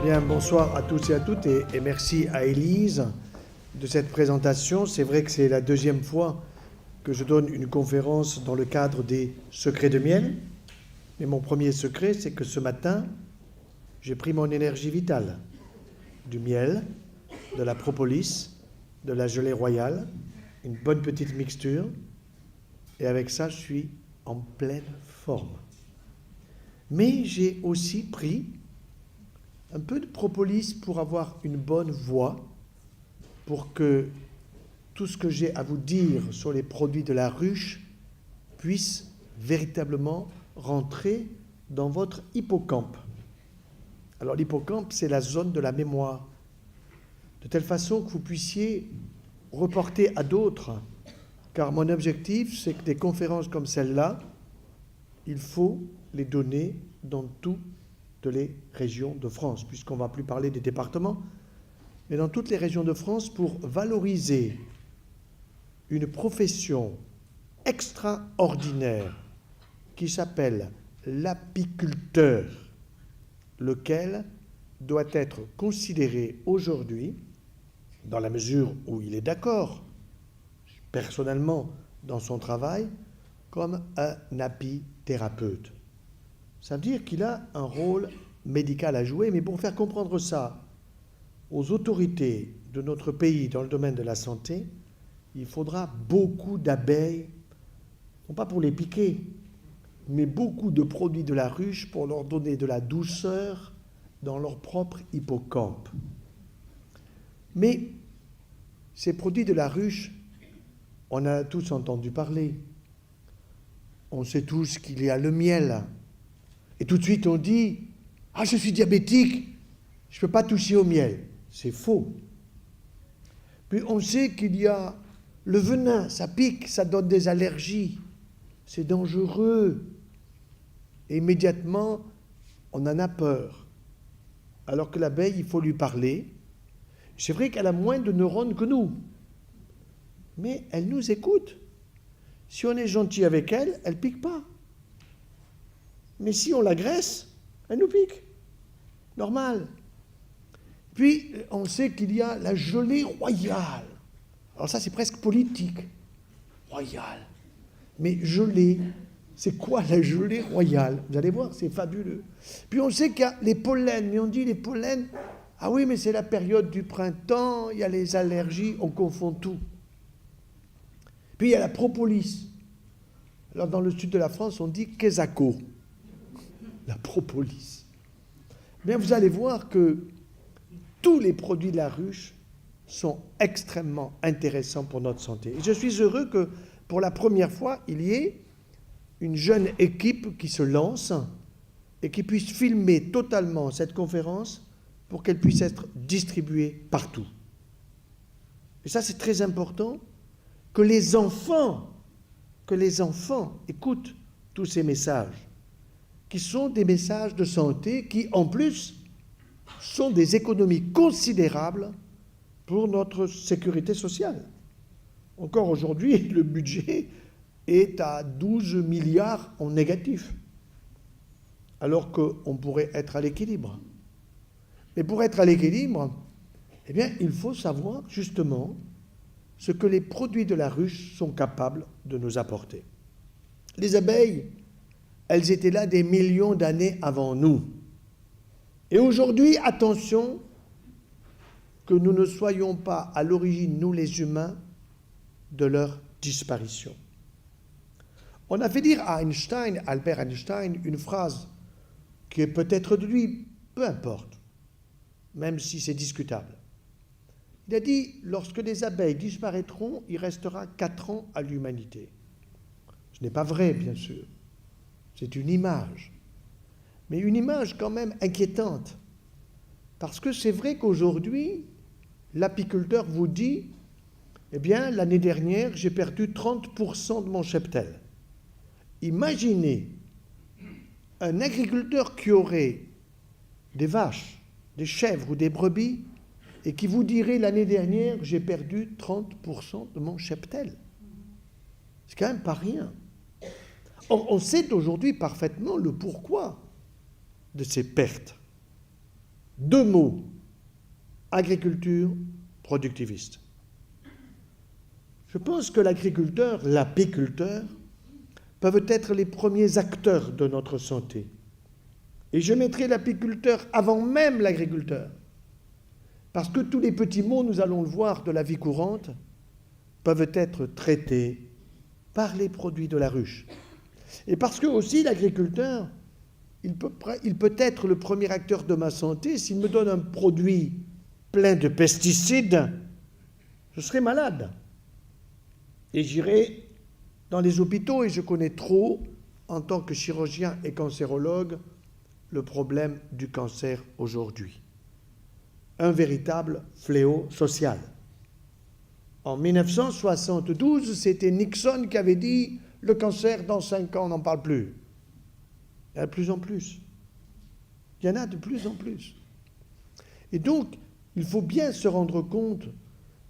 Bien, bonsoir à tous et à toutes et merci à Élise de cette présentation. C'est vrai que c'est la deuxième fois que je donne une conférence dans le cadre des secrets de miel. Mais mon premier secret, c'est que ce matin, j'ai pris mon énergie vitale. Du miel, de la propolis, de la gelée royale, une bonne petite mixture. Et avec ça, je suis en pleine forme. Mais j'ai aussi pris un peu de propolis pour avoir une bonne voix, pour que tout ce que j'ai à vous dire sur les produits de la ruche puisse véritablement rentrer dans votre hippocampe. Alors l'hippocampe, c'est la zone de la mémoire, de telle façon que vous puissiez reporter à d'autres, car mon objectif, c'est que des conférences comme celle-là, il faut les donner dans toutes les régions de France, puisqu'on ne va plus parler des départements, mais dans toutes les régions de France pour valoriser une profession extraordinaire qui s'appelle l'apiculteur, lequel doit être considéré aujourd'hui, dans la mesure où il est d'accord, personnellement, dans son travail, comme un apithérapeute. Ça veut dire qu'il a un rôle médical à jouer, mais pour faire comprendre ça aux autorités de notre pays dans le domaine de la santé, il faudra beaucoup d'abeilles, non pas pour les piquer, mais beaucoup de produits de la ruche pour leur donner de la douceur dans leur propre hippocampe. Mais ces produits de la ruche, on a tous entendu parler. On sait tous qu'il y a le miel. Et tout de suite on dit « Ah, je suis diabétique, je ne peux pas toucher au miel ». C'est faux. Puis on sait qu'il y a le venin, ça pique, ça donne des allergies, c'est dangereux. Et immédiatement, on en a peur. Alors que l'abeille, il faut lui parler. C'est vrai qu'elle a moins de neurones que nous, mais elle nous écoute. Si on est gentil avec elle, elle ne pique pas. Mais si on l'agresse, elle nous pique. Normal. Puis, on sait qu'il y a la gelée royale. Alors ça, c'est presque politique. Royale. Mais gelée, c'est quoi la gelée royale? Vous allez voir, c'est fabuleux. Puis on sait qu'il y a les pollens. Mais on dit les pollens, ah oui, mais c'est la période du printemps, il y a les allergies, on confond tout. Puis il y a la propolis. Alors dans le sud de la France, on dit quesaco. La propolis. Bien, vous allez voir que tous les produits de la ruche sont extrêmement intéressants pour notre santé. Et je suis heureux que, pour la première fois, il y ait une jeune équipe qui se lance et qui puisse filmer totalement cette conférence pour qu'elle puisse être distribuée partout. Et ça, c'est très important, que les enfants écoutent tous ces messages, qui sont des messages de santé qui, en plus, sont des économies considérables pour notre sécurité sociale. Encore aujourd'hui, le budget est à 12 milliards en négatif, alors qu'on pourrait être à l'équilibre. Mais pour être à l'équilibre, eh bien, il faut savoir justement ce que les produits de la ruche sont capables de nous apporter. Les abeilles, elles étaient là des millions d'années avant nous. Et aujourd'hui, attention, que nous ne soyons pas à l'origine, nous les humains, de leur disparition. On a fait dire à Einstein, Albert Einstein, une phrase qui est peut-être de lui, peu importe, même si c'est discutable. Il a dit, lorsque les abeilles disparaîtront, il restera 4 ans à l'humanité. Ce n'est pas vrai, bien sûr. C'est une image. Mais une image quand même inquiétante. Parce que c'est vrai qu'aujourd'hui, l'apiculteur vous dit, eh bien, l'année dernière, j'ai perdu 30% de mon cheptel. Imaginez un agriculteur qui aurait des vaches, des chèvres ou des brebis et qui vous dirait l'année dernière, j'ai perdu 30% de mon cheptel. C'est quand même pas rien. Or, on sait aujourd'hui parfaitement le pourquoi de ces pertes. 2 mots, agriculture, productiviste. Je pense que l'agriculteur, l'apiculteur, peuvent être les premiers acteurs de notre santé. Et je mettrai l'apiculteur avant même l'agriculteur. Parce que tous les petits mots, nous allons le voir, de la vie courante, peuvent être traités par les produits de la ruche. Et parce que aussi l'agriculteur, il peut être le premier acteur de ma santé. S'il me donne un produit plein de pesticides, je serai malade. Et j'irai dans les hôpitaux, et je connais trop, en tant que chirurgien et cancérologue, le problème du cancer aujourd'hui. Un véritable fléau social. En 1972, c'était Nixon qui avait dit « le cancer, dans 5 ans, on n'en parle plus ». Il y en a de plus en plus. Il y en a de plus en plus. Et donc, il faut bien se rendre compte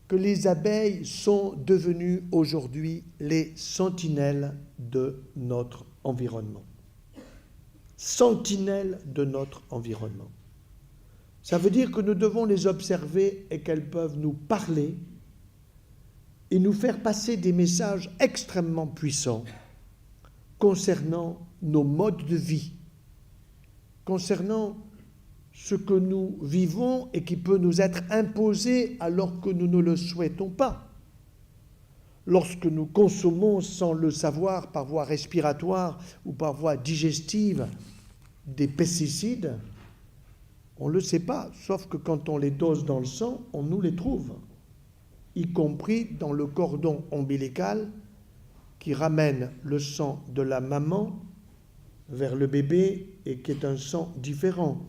que les abeilles sont devenues aujourd'hui les sentinelles de notre environnement. Sentinelles de notre environnement. Ça veut dire que nous devons les observer et qu'elles peuvent nous parler et nous faire passer des messages extrêmement puissants concernant nos modes de vie, concernant ce que nous vivons et qui peut nous être imposé alors que nous ne le souhaitons pas. Lorsque nous consommons sans le savoir par voie respiratoire ou par voie digestive des pesticides, on ne le sait pas, sauf que quand on les dose dans le sang, on nous les trouve, y compris dans le cordon ombilical qui ramène le sang de la maman vers le bébé et qui est un sang différent.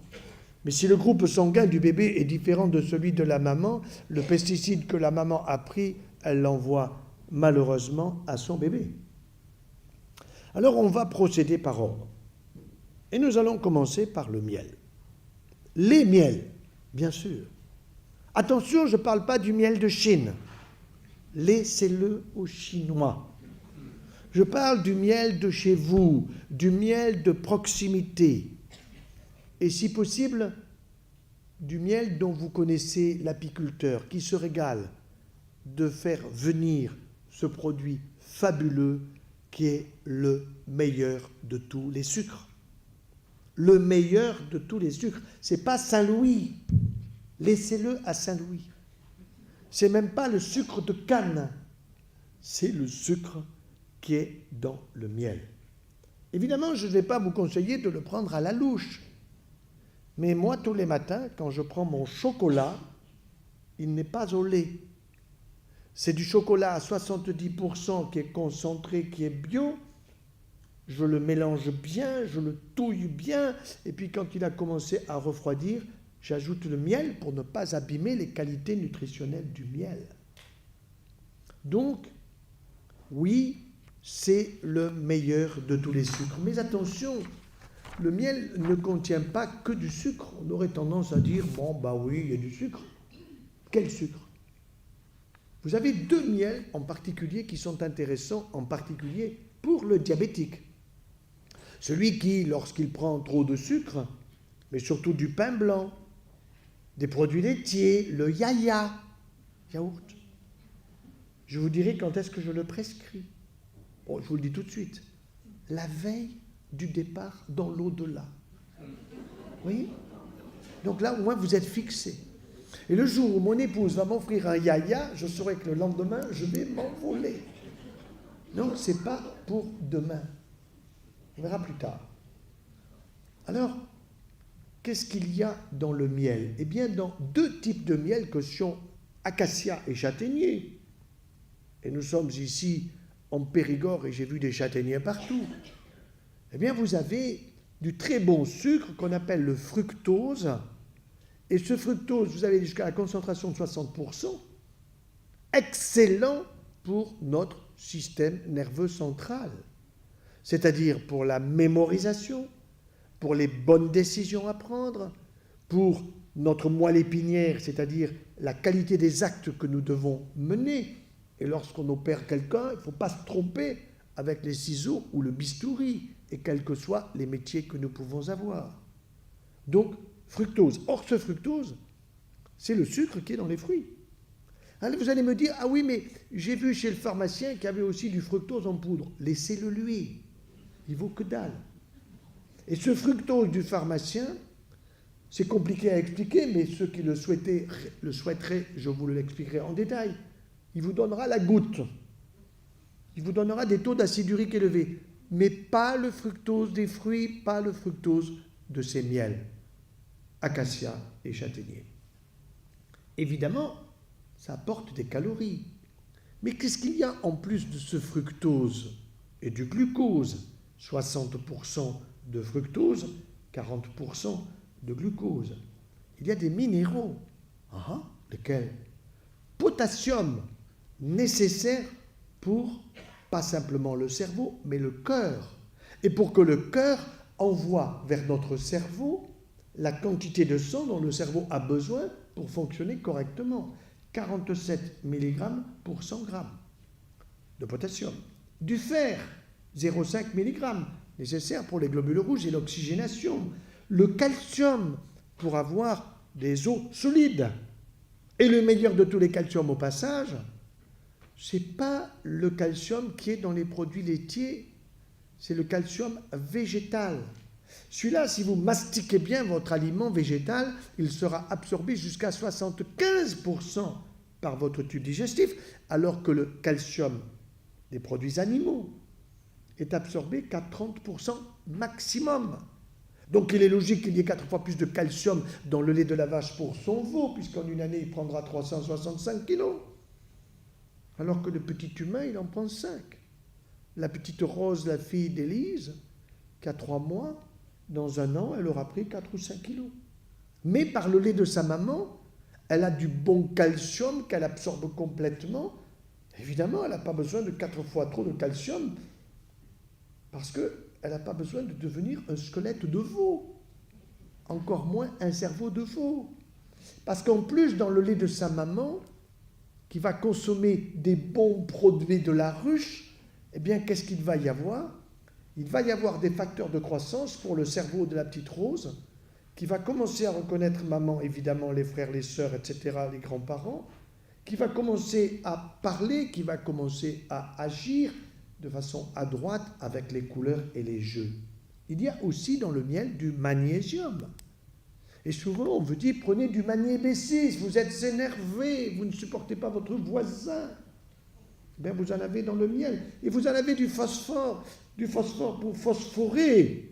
Mais si le groupe sanguin du bébé est différent de celui de la maman, le pesticide que la maman a pris, elle l'envoie malheureusement à son bébé. Alors on va procéder par ordre. Et nous allons commencer par le miel. Les miels, bien sûr. Attention, je ne parle pas du miel de Chine. Laissez-le aux Chinois. Je parle du miel de chez vous, du miel de proximité. Et si possible, du miel dont vous connaissez l'apiculteur, qui se régale de faire venir ce produit fabuleux qui est le meilleur de tous les sucres. Le meilleur de tous les sucres. Ce n'est pas Saint-Louis. Laissez-le à Saint-Louis. Ce n'est même pas le sucre de canne. C'est le sucre qui est dans le miel. Évidemment, je ne vais pas vous conseiller de le prendre à la louche. Mais moi, tous les matins, quand je prends mon chocolat, il n'est pas au lait. C'est du chocolat à 70% qui est concentré, qui est bio. Je le mélange bien, je le touille bien, et puis quand il a commencé à refroidir, j'ajoute le miel pour ne pas abîmer les qualités nutritionnelles du miel. Donc, oui, c'est le meilleur de tous les sucres. Mais attention, le miel ne contient pas que du sucre. On aurait tendance à dire, bon, bah oui, il y a du sucre. Quel sucre? Vous avez 2 miels en particulier qui sont intéressants, en particulier pour le diabétique. Celui qui, lorsqu'il prend trop de sucre, mais surtout du pain blanc, des produits laitiers, le yaourt. Je vous dirai quand est-ce que je le prescris. Bon, je vous le dis tout de suite. La veille du départ dans l'au-delà. Oui? Donc là, au moins, vous êtes fixé. Et le jour où mon épouse va m'offrir un yaya, je saurai que le lendemain, je vais m'envoler. Non, ce n'est pas pour demain. On verra plus tard. Alors, qu'est-ce qu'il y a dans le miel? Eh bien, dans deux types de miel que sont acacia et châtaignier. Et nous sommes ici en Périgord et j'ai vu des châtaigniers partout. Eh bien, vous avez du très bon sucre qu'on appelle le fructose. Et ce fructose, vous avez jusqu'à la concentration de 60%, excellent pour notre système nerveux central, c'est-à-dire pour la mémorisation, pour les bonnes décisions à prendre, pour notre moelle épinière, c'est-à-dire la qualité des actes que nous devons mener. Et lorsqu'on opère quelqu'un, il ne faut pas se tromper avec les ciseaux ou le bistouri, et quels que soient les métiers que nous pouvons avoir. Donc, fructose. Or, ce fructose, c'est le sucre qui est dans les fruits. Alors, vous allez me dire, ah oui, mais j'ai vu chez le pharmacien qu'il y avait aussi du fructose en poudre. Laissez-le lui. Il vaut que dalle. Et ce fructose du pharmacien, c'est compliqué à expliquer, mais ceux qui le souhaiteraient, je vous l'expliquerai en détail. Il vous donnera la goutte. Il vous donnera des taux d'acide urique élevés, mais pas le fructose des fruits, pas le fructose de ces miels, acacia et châtaignier. Évidemment, ça apporte des calories. Mais qu'est-ce qu'il y a en plus de ce fructose et du glucose? 60% de fructose, 40% de glucose. Il y a des minéraux. Lesquels? Potassium, nécessaire pour, pas simplement le cerveau, mais le cœur. Et pour que le cœur envoie vers notre cerveau la quantité de sang dont le cerveau a besoin pour fonctionner correctement. 47 mg pour 100 g de potassium. Du fer, 0,5 mg, nécessaire pour les globules rouges et l'oxygénation. Le calcium, pour avoir des os solides. Et le meilleur de tous les calciums au passage, ce n'est pas le calcium qui est dans les produits laitiers, c'est le calcium végétal. Celui-là, si vous mastiquez bien votre aliment végétal, il sera absorbé jusqu'à 75% par votre tube digestif, alors que le calcium des produits animaux est absorbé qu'à 30% maximum. Donc il est logique qu'il y ait 4 fois plus de calcium dans le lait de la vache pour son veau, puisqu'en une année, il prendra 365 kilos. Alors que le petit humain, il en prend 5. La petite Rose, la fille d'Élise, qui a 3 mois, dans un an, elle aura pris 4 ou 5 kilos. Mais par le lait de sa maman, elle a du bon calcium qu'elle absorbe complètement. Évidemment, elle n'a pas besoin de 4 fois trop de calcium, parce qu'elle n'a pas besoin de devenir un squelette de veau, encore moins un cerveau de veau. Parce qu'en plus, dans le lait de sa maman, qui va consommer des bons produits de la ruche, eh bien, qu'est-ce qu'il va y avoir? Il va y avoir des facteurs de croissance pour le cerveau de la petite Rose, qui va commencer à reconnaître maman, évidemment, les frères, les sœurs, etc., les grands-parents, qui va commencer à parler, qui va commencer à agir de façon adroite avec les couleurs et les jeux. Il y a aussi dans le miel du magnésium. Et souvent, on vous dit, prenez du magné-B6, vous êtes énervé, vous ne supportez pas votre voisin. Bien, vous en avez dans le miel. Et vous en avez du phosphore pour phosphorer,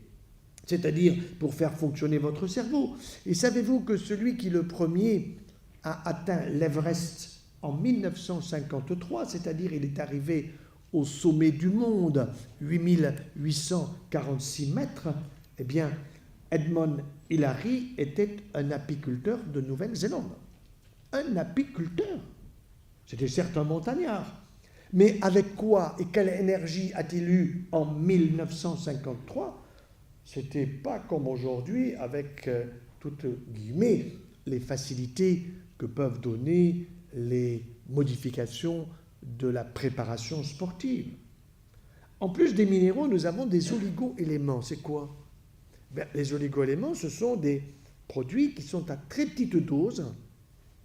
c'est-à-dire pour faire fonctionner votre cerveau. Et savez-vous que celui qui, le premier, a atteint l'Everest en 1953, c'est-à-dire il est arrivé au sommet du monde, 8846 mètres, eh bien, Edmond Hillary était un apiculteur de Nouvelle-Zélande. Un apiculteur. C'était certes un montagnard. Mais avec quoi et quelle énergie a-t-il eu en 1953? C'était pas comme aujourd'hui avec, toutes guillemets, les facilités que peuvent donner les modifications de la préparation sportive. En plus des minéraux, nous avons des oligo-éléments. C'est quoi? Les oligo-éléments, ce sont des produits qui sont à très petite dose,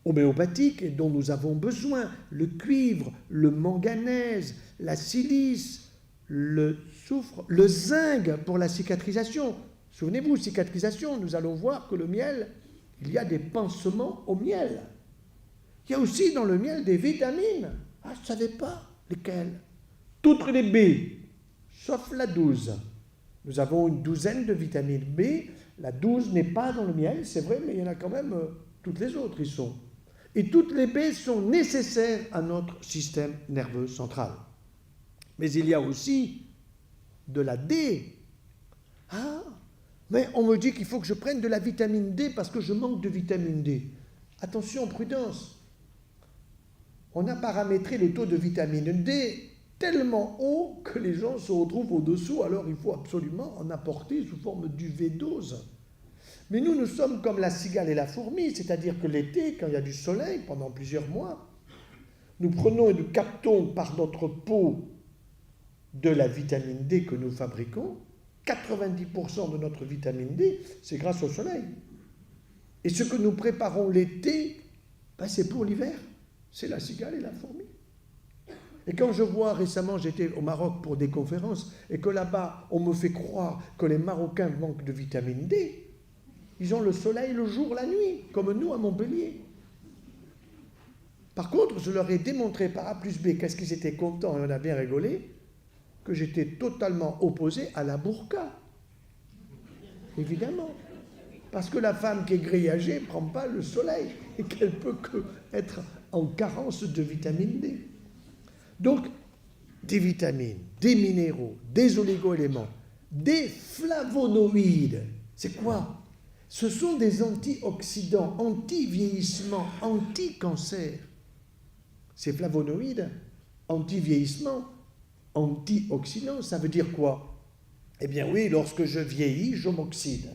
homéopathiques, et dont nous avons besoin. Le cuivre, le manganèse, la silice, le soufre, le zinc pour la cicatrisation. Souvenez-vous, cicatrisation, nous allons voir que le miel, il y a des pansements au miel. Il y a aussi dans le miel des vitamines. Ah, je ne savais pas lesquelles. toutes les B, sauf la 12. Nous avons une douzaine de vitamines B. La 12 n'est pas dans le miel, c'est vrai, mais il y en a quand même, toutes les autres y sont. Et toutes les B sont nécessaires à notre système nerveux central. Mais il y a aussi de la D. Ah, mais on me dit qu'il faut que je prenne de la vitamine D parce que je manque de vitamine D. Attention, prudence. On a paramétré le taux de vitamine D tellement haut que les gens se retrouvent au-dessous, alors il faut absolument en apporter sous forme d'UV-dose. Mais nous sommes comme la cigale et la fourmi, c'est-à-dire que l'été, quand il y a du soleil, pendant plusieurs mois, nous prenons et nous captons par notre peau de la vitamine D que nous fabriquons. 90% de notre vitamine D, c'est grâce au soleil. Et ce que nous préparons l'été, c'est pour l'hiver. C'est la cigale et la fourmi. Et quand je vois, récemment, j'étais au Maroc pour des conférences, et que là-bas, on me fait croire que les Marocains manquent de vitamine D, ils ont le soleil le jour, la nuit, comme nous à Montpellier. Par contre, je leur ai démontré par A plus B qu'est-ce qu'ils étaient contents, et on a bien rigolé, que j'étais totalement opposé à la burqa. Évidemment. Parce que la femme qui est grillagée ne prend pas le soleil, et qu'elle peut qu'être en carence de vitamine D. Donc, des vitamines, des minéraux, des oligo-éléments, des flavonoïdes. C'est quoi? Ce sont des antioxydants, anti-vieillissement, anti-cancer. Ces flavonoïdes, anti-vieillissement, antioxydants, ça veut dire quoi? Eh bien oui, lorsque je vieillis, je m'oxyde.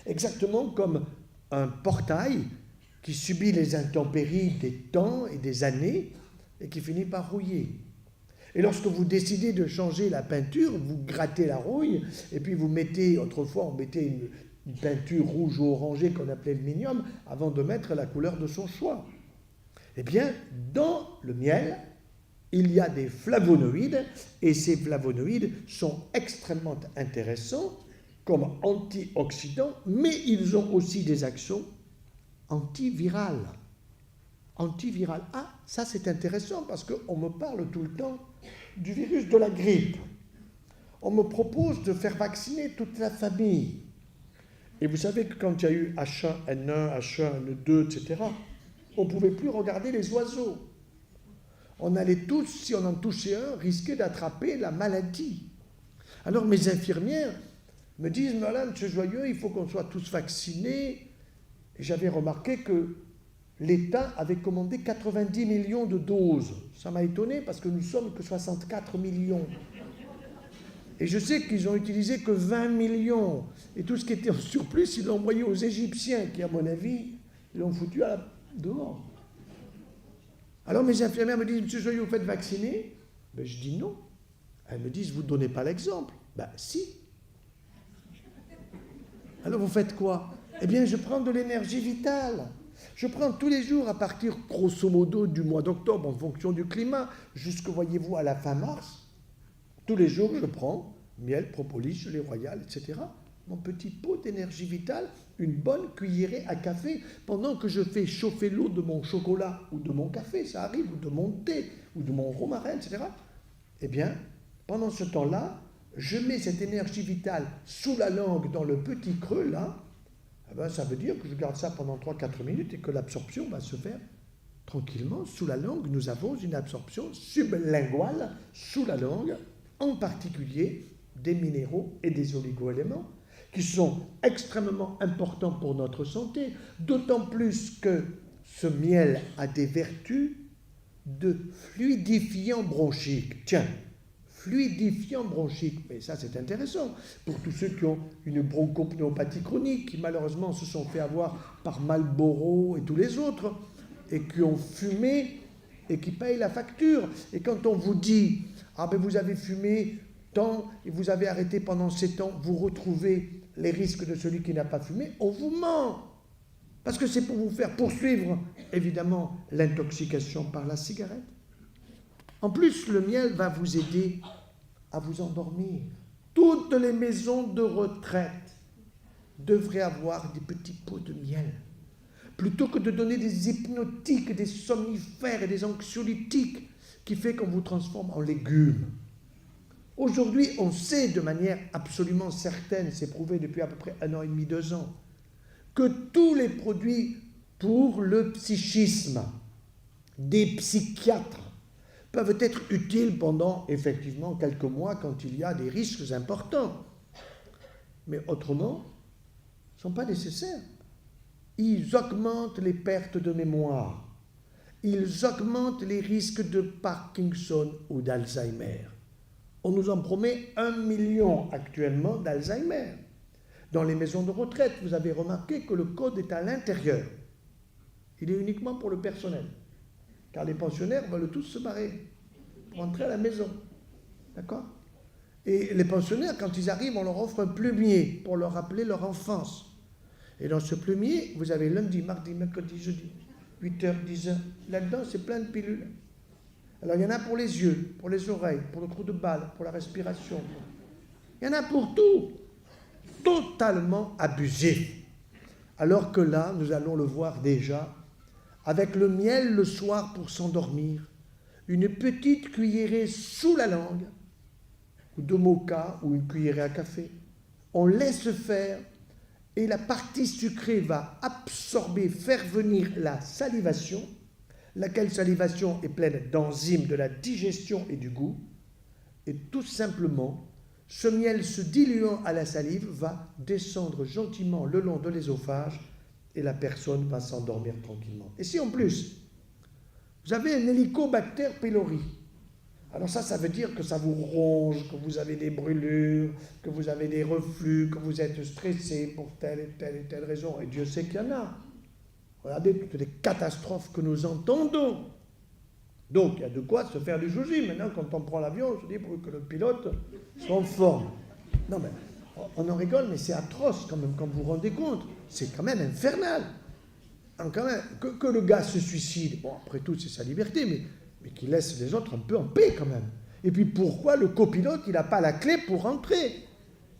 Exactement comme un portail qui subit les intempéries des temps et des années et qui finit par rouiller. Et lorsque vous décidez de changer la peinture, vous grattez la rouille et puis vous mettez, autrefois on mettait une peinture rouge ou orangée qu'on appelait le minium avant de mettre la couleur de son choix. Eh bien, dans le miel, il y a des flavonoïdes et ces flavonoïdes sont extrêmement intéressants comme antioxydants, mais ils ont aussi des actions antivirales. Antivirales. Ah, ça c'est intéressant parce qu'on me parle tout le temps du virus de la grippe. On me propose de faire vacciner toute la famille. Et vous savez que quand il y a eu H1N1, H1N2, etc., on ne pouvait plus regarder les oiseaux. On allait tous, si on en touchait un, risquer d'attraper la maladie. Alors mes infirmières me disent, mais là, M. Joyeux, il faut qu'on soit tous vaccinés. Et j'avais remarqué que l'État avait commandé 90 millions de doses. Ça m'a étonné parce que nous ne sommes que 64 millions. Et je sais qu'ils n'ont utilisé que 20 millions. Et tout ce qui était en surplus, ils l'ont envoyé aux Égyptiens, qui, à mon avis, l'ont foutu dehors. Alors mes infirmières me disent, M. Joyeux, vous faites vacciner? Ben, je dis non. Elles me disent, vous ne donnez pas l'exemple. Ben si. Alors vous faites quoi? Eh bien, je prends de l'énergie vitale. Je prends tous les jours, à partir, grosso modo, du mois d'octobre, en fonction du climat, jusque, voyez-vous, à la fin mars, tous les jours, je prends miel, propolis, gelée royale, etc., mon petit pot d'énergie vitale, une bonne cuillerée à café, pendant que je fais chauffer l'eau de mon chocolat, ou de mon café, ça arrive, ou de mon thé, ou de mon romarin, etc. Eh bien, pendant ce temps-là, je mets cette énergie vitale sous la langue, dans le petit creux, là. Eh bien, ça veut dire que je garde ça pendant 3-4 minutes et que l'absorption va se faire tranquillement. Sous la langue, nous avons une absorption sublinguale, sous la langue, en particulier des minéraux et des oligo-éléments, qui sont extrêmement importants pour notre santé, d'autant plus que ce miel a des vertus de fluidifiant bronchique. Tiens, fluidifiant bronchique, mais ça c'est intéressant pour tous ceux qui ont une bronchopneumopathie chronique, qui malheureusement se sont fait avoir par Marlboro et tous les autres, et qui ont fumé et qui payent la facture. Et quand on vous dit, ah ben vous avez fumé tant et vous avez arrêté pendant 7 ans, vous retrouvez les risques de celui qui n'a pas fumé, on vous ment. Parce que c'est pour vous faire poursuivre, évidemment, l'intoxication par la cigarette. En plus, le miel va vous aider à vous endormir. Toutes les maisons de retraite devraient avoir des petits pots de miel. Plutôt que de donner des hypnotiques, des somnifères et des anxiolytiques qui fait qu'on vous transforme en légumes. Aujourd'hui, on sait de manière absolument certaine, c'est prouvé depuis à peu près 1 an et demi, 2 ans, que tous les produits pour le psychisme des psychiatres peuvent être utiles pendant effectivement quelques mois quand il y a des risques importants. Mais autrement, ils ne sont pas nécessaires. Ils augmentent les pertes de mémoire. Ils augmentent les risques de Parkinson ou d'Alzheimer. On nous en promet 1 million actuellement d'Alzheimer. Dans les maisons de retraite, vous avez remarqué que le code est à l'intérieur. Il est uniquement pour le personnel. Car les pensionnaires veulent tous se barrer pour rentrer à la maison. D'accord ? Et les pensionnaires, quand ils arrivent, on leur offre un plumier pour leur rappeler leur enfance. Et dans ce plumier, vous avez lundi, mardi, mercredi, jeudi, 8h, 10h. Là-dedans, c'est plein de pilules. Alors, il y en a pour les yeux, pour les oreilles, pour le trou de balle, pour la respiration. Il y en a pour tout. Totalement abusif. Alors que là, nous allons le voir déjà, avec le miel le soir pour s'endormir, une petite cuillerée sous la langue, ou de moka, ou une cuillerée à café. On laisse faire, et la partie sucrée va absorber, faire venir la salivation, laquelle salivation est pleine d'enzymes de la digestion et du goût, et tout simplement, ce miel se diluant à la salive va descendre gentiment le long de l'ésophage et la personne va s'endormir tranquillement. Et si en plus, vous avez un Helicobacter pylori, alors ça veut dire que ça vous ronge, que vous avez des brûlures, que vous avez des reflux, que vous êtes stressé pour telle et telle raison. Et Dieu sait qu'il y en a. Regardez toutes les catastrophes que nous entendons. Donc, il y a de quoi se faire du joujim. Maintenant, quand on prend l'avion, on se dit pour que le pilote soit en forme. Non, mais on en rigole, mais c'est atroce quand même, quand vous vous rendez compte. C'est quand même infernal. Quand même, que le gars se suicide, bon, après tout, c'est sa liberté, mais qu'il laisse les autres un peu en paix quand même. Et puis, pourquoi le copilote, il n'a pas la clé pour rentrer?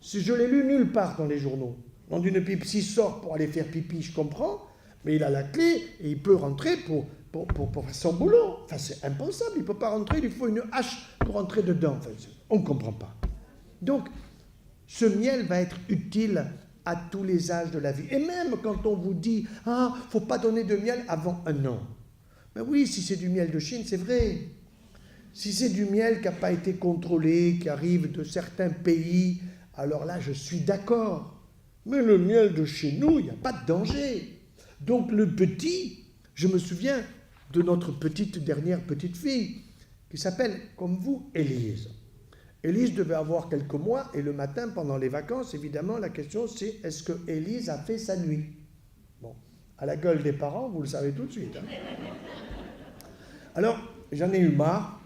Si je l'ai lu nulle part dans les journaux. Quand une pipsi sort pour aller faire pipi, je comprends, mais il a la clé et il peut rentrer pour faire son boulot. Enfin, c'est impensable, il ne peut pas rentrer, il lui faut une hache pour rentrer dedans. Enfin, on ne comprend pas. Donc, ce miel va être utile à tous les âges de la vie. Et même quand on vous dit « Ah, il ne faut pas donner de miel avant 1 an ». Ben oui, si c'est du miel de Chine, c'est vrai. Si c'est du miel qui n'a pas été contrôlé, qui arrive de certains pays, alors là, je suis d'accord. Mais le miel de chez nous, il n'y a pas de danger. Donc le petit, je me souviens de notre dernière petite fille, qui s'appelle, comme vous, Élise. Élise devait avoir quelques mois, et le matin, pendant les vacances, évidemment, la question c'est, est-ce que Élise a fait sa nuit? Bon, à la gueule des parents, vous le savez tout de suite. Hein. Alors, j'en ai eu marre,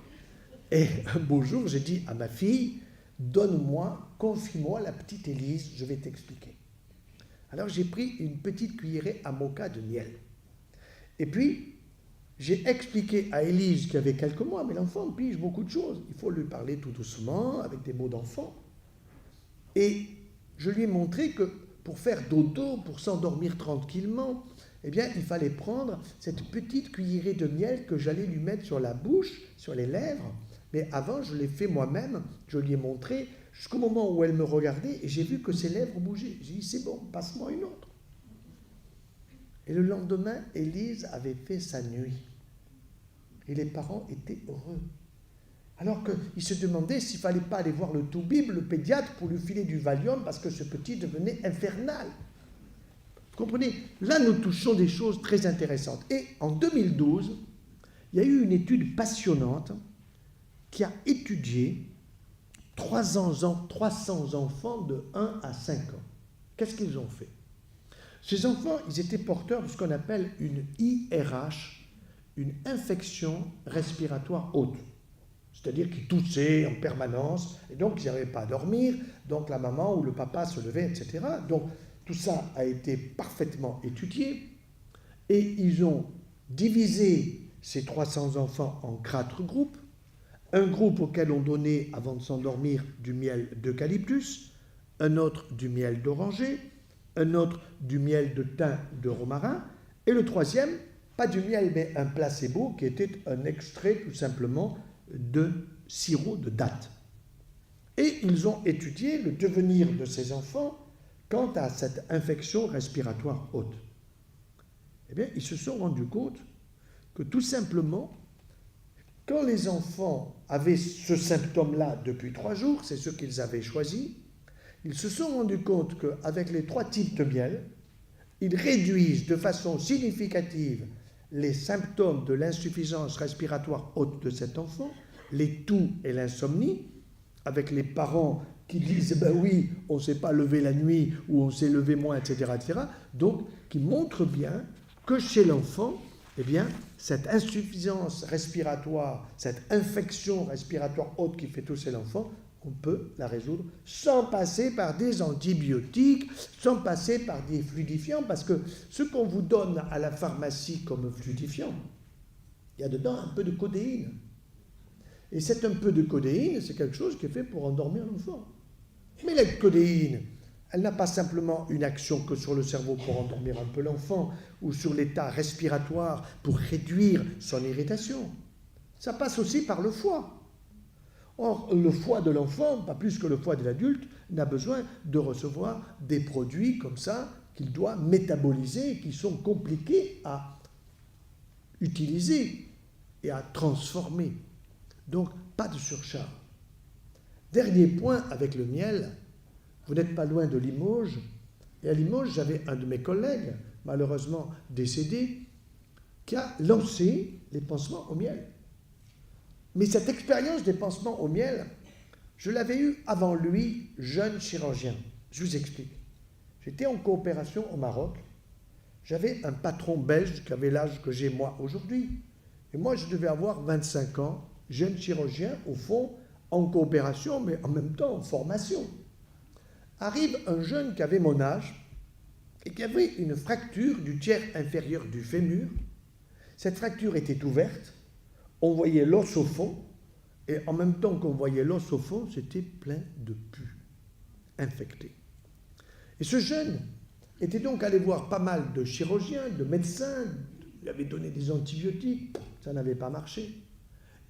et un beau jour, j'ai dit à ma fille, donne-moi, confie-moi la petite Élise, je vais t'expliquer. Alors, j'ai pris une petite cuillerée à moka de miel. Et puis, j'ai expliqué à Élise qui avait quelques mois, mais l'enfant pige beaucoup de choses. Il faut lui parler tout doucement, avec des mots d'enfant. Et je lui ai montré que pour faire dodo, pour s'endormir tranquillement, eh bien, il fallait prendre cette petite cuillerée de miel que j'allais lui mettre sur la bouche, sur les lèvres. Mais avant, je l'ai fait moi-même, je lui ai montré, jusqu'au moment où elle me regardait, et j'ai vu que ses lèvres bougeaient. J'ai dit, c'est bon, passe-moi une autre. Et le lendemain, Élise avait fait sa nuit. Et les parents étaient heureux. Alors qu'ils se demandaient s'il ne fallait pas aller voir le Toubib, le pédiatre, pour lui filer du Valium, parce que ce petit devenait infernal. Vous comprenez? Là, nous touchons des choses très intéressantes. Et en 2012, il y a eu une étude passionnante qui a étudié 300 enfants de 1 à 5 ans. Qu'est-ce qu'ils ont fait? Ces enfants, ils étaient porteurs de ce qu'on appelle une IRH, une infection respiratoire haute. C'est-à-dire qu'ils toussaient en permanence, et donc ils n'arrivaient pas à dormir, donc la maman ou le papa se levait, etc. Donc tout ça a été parfaitement étudié, et ils ont divisé ces 300 enfants en 4 groupes. Un groupe auquel on donnait, avant de s'endormir, du miel d'eucalyptus, un autre du miel d'oranger, un autre du miel de thym de romarin, et le troisième, pas du miel, mais un placebo, qui était un extrait tout simplement de sirop de date. Et ils ont étudié le devenir de ces enfants quant à cette infection respiratoire haute. Eh bien, ils se sont rendus compte que tout simplement, quand les enfants avaient ce symptôme-là depuis 3 jours, c'est ce qu'ils avaient choisi, ils se sont rendus compte qu'avec les 3 types de miel, ils réduisent de façon significative les symptômes de l'insuffisance respiratoire haute de cet enfant, les toux et l'insomnie, avec les parents qui disent « ben oui, on ne s'est pas levé la nuit » ou « on s'est levé moins », etc., etc. Donc, qui montrent bien que chez l'enfant, eh bien, cette insuffisance respiratoire, cette infection respiratoire haute qui fait tousser l'enfant, on peut la résoudre sans passer par des antibiotiques, sans passer par des fluidifiants, parce que ce qu'on vous donne à la pharmacie comme fluidifiant, il y a dedans un peu de codéine. Et c'est un peu de codéine, c'est quelque chose qui est fait pour endormir l'enfant. Mais la codéine, elle n'a pas simplement une action que sur le cerveau pour endormir un peu l'enfant, ou sur l'état respiratoire pour réduire son irritation. Ça passe aussi par le foie. Or, le foie de l'enfant, pas plus que le foie de l'adulte, n'a besoin de recevoir des produits comme ça qu'il doit métaboliser, qui sont compliqués à utiliser et à transformer. Donc, pas de surcharge. Dernier point avec le miel, vous n'êtes pas loin de Limoges, et à Limoges, j'avais un de mes collègues, malheureusement décédé, qui a lancé les pansements au miel. Mais cette expérience des pansements au miel, je l'avais eue avant lui, jeune chirurgien. Je vous explique. J'étais en coopération au Maroc. J'avais un patron belge qui avait l'âge que j'ai moi aujourd'hui. Et moi, je devais avoir 25 ans, jeune chirurgien, au fond, en coopération, mais en même temps en formation. Arrive un jeune qui avait mon âge et qui avait une fracture du tiers inférieur du fémur. Cette fracture était ouverte. On voyait l'os au fond, et en même temps qu'on voyait l'os au fond, c'était plein de pus, infectés. Et ce jeune était donc allé voir pas mal de chirurgiens, de médecins, il avait donné des antibiotiques, ça n'avait pas marché.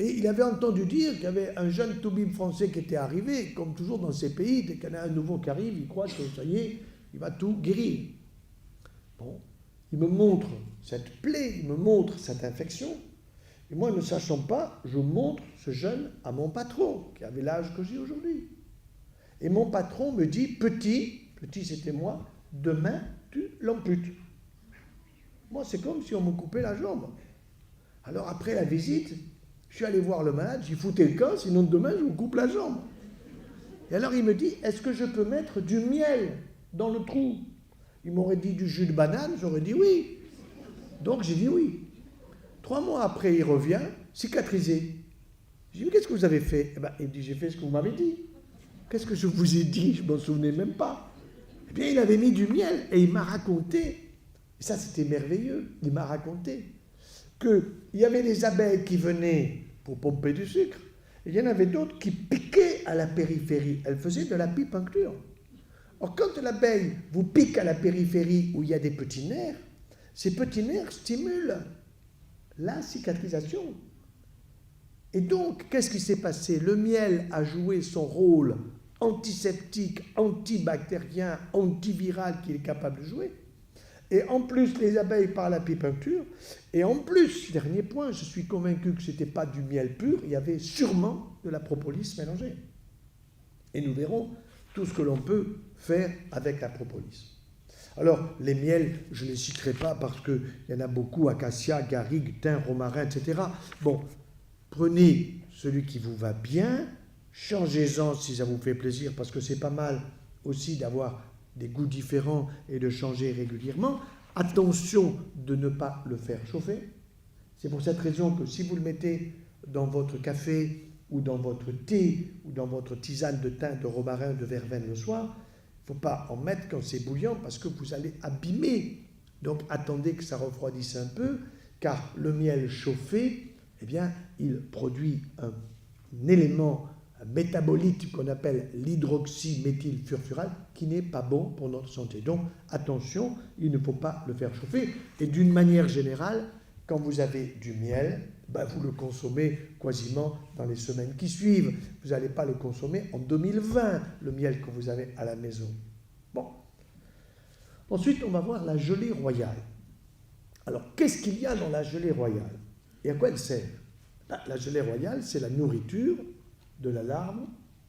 Et il avait entendu dire qu'il y avait un jeune toubib français qui était arrivé, comme toujours dans ces pays, dès qu'il y en a un nouveau qui arrive, il croit que ça y est, il va tout guérir. Bon, il me montre cette plaie, il me montre cette infection. Et moi, ne sachant pas, je montre ce jeune à mon patron, qui avait l'âge que j'ai aujourd'hui. Et mon patron me dit, petit c'était moi, demain, tu l'amputes. Moi, c'est comme si on me coupait la jambe. Alors, après la visite, je suis allé voir le malade, j'ai foutu le camp, sinon demain, je vous coupe la jambe. Et alors, il me dit, est-ce que je peux mettre du miel dans le trou? Il m'aurait dit du jus de banane, j'aurais dit oui. Donc, j'ai dit oui. 3 mois après, il revient, cicatrisé. J'ai dit, mais qu'est-ce que vous avez fait? Eh bien, il me dit, j'ai fait ce que vous m'avez dit. Qu'est-ce que je vous ai dit? Je ne m'en souvenais même pas. Eh bien, il avait mis du miel et il m'a raconté, et ça c'était merveilleux, il m'a raconté qu'il y avait des abeilles qui venaient pour pomper du sucre, et il y en avait d'autres qui piquaient à la périphérie. Elles faisaient de l'apipuncture. Or, quand l'abeille vous pique à la périphérie où il y a des petits nerfs, ces petits nerfs stimulent la cicatrisation. Et donc, qu'est-ce qui s'est passé? Le miel a joué son rôle antiseptique, antibactérien, antiviral qu'il est capable de jouer. Et en plus, les abeilles par l'apipuncture. Et en plus, dernier point, je suis convaincu que ce n'était pas du miel pur, il y avait sûrement de la propolis mélangée. Et nous verrons tout ce que l'on peut faire avec la propolis. Alors, les miels, je ne les citerai pas parce qu'il y en a beaucoup, acacia, garrigue, thym, romarin, etc. Bon, prenez celui qui vous va bien, changez-en si ça vous fait plaisir, parce que c'est pas mal aussi d'avoir des goûts différents et de changer régulièrement. Attention de ne pas le faire chauffer. C'est pour cette raison que si vous le mettez dans votre café ou dans votre thé ou dans votre tisane de thym, de romarin, de verveine le soir, il ne faut pas en mettre quand c'est bouillant parce que vous allez abîmer. Donc attendez que ça refroidisse un peu, car le miel chauffé, eh bien, il produit un élément métabolite qu'on appelle l'hydroxyméthylfurfural qui n'est pas bon pour notre santé. Donc attention, il ne faut pas le faire chauffer. Et d'une manière générale, quand vous avez du miel, vous le consommez quasiment dans les semaines qui suivent. Vous n'allez pas le consommer en 2020, le miel que vous avez à la maison. Bon. Ensuite, on va voir la gelée royale. Alors, qu'est-ce qu'il y a dans la gelée royale et à quoi elle sert? La gelée royale, c'est la nourriture de la larve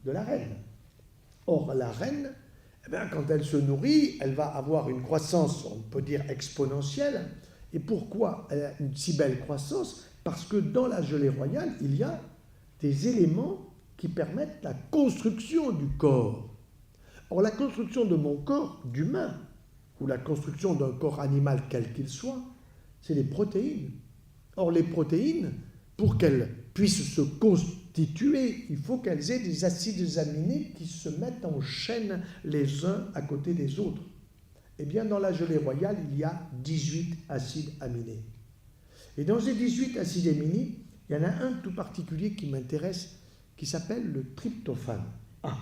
de la reine. Or, la reine, quand elle se nourrit, elle va avoir une croissance, on peut dire exponentielle. Et pourquoi elle a une si belle croissance? Parce que dans la gelée royale, il y a des éléments qui permettent la construction du corps. Or, la construction de mon corps d'humain, ou la construction d'un corps animal quel qu'il soit, c'est les protéines. Or, les protéines, pour qu'elles puissent se constituer, il faut qu'elles aient des acides aminés qui se mettent en chaîne les uns à côté des autres. Eh bien, dans la gelée royale, il y a 18 acides aminés. Et dans ces 18 acides aminés, il y en a un tout particulier qui m'intéresse, qui s'appelle le tryptophane. Ah,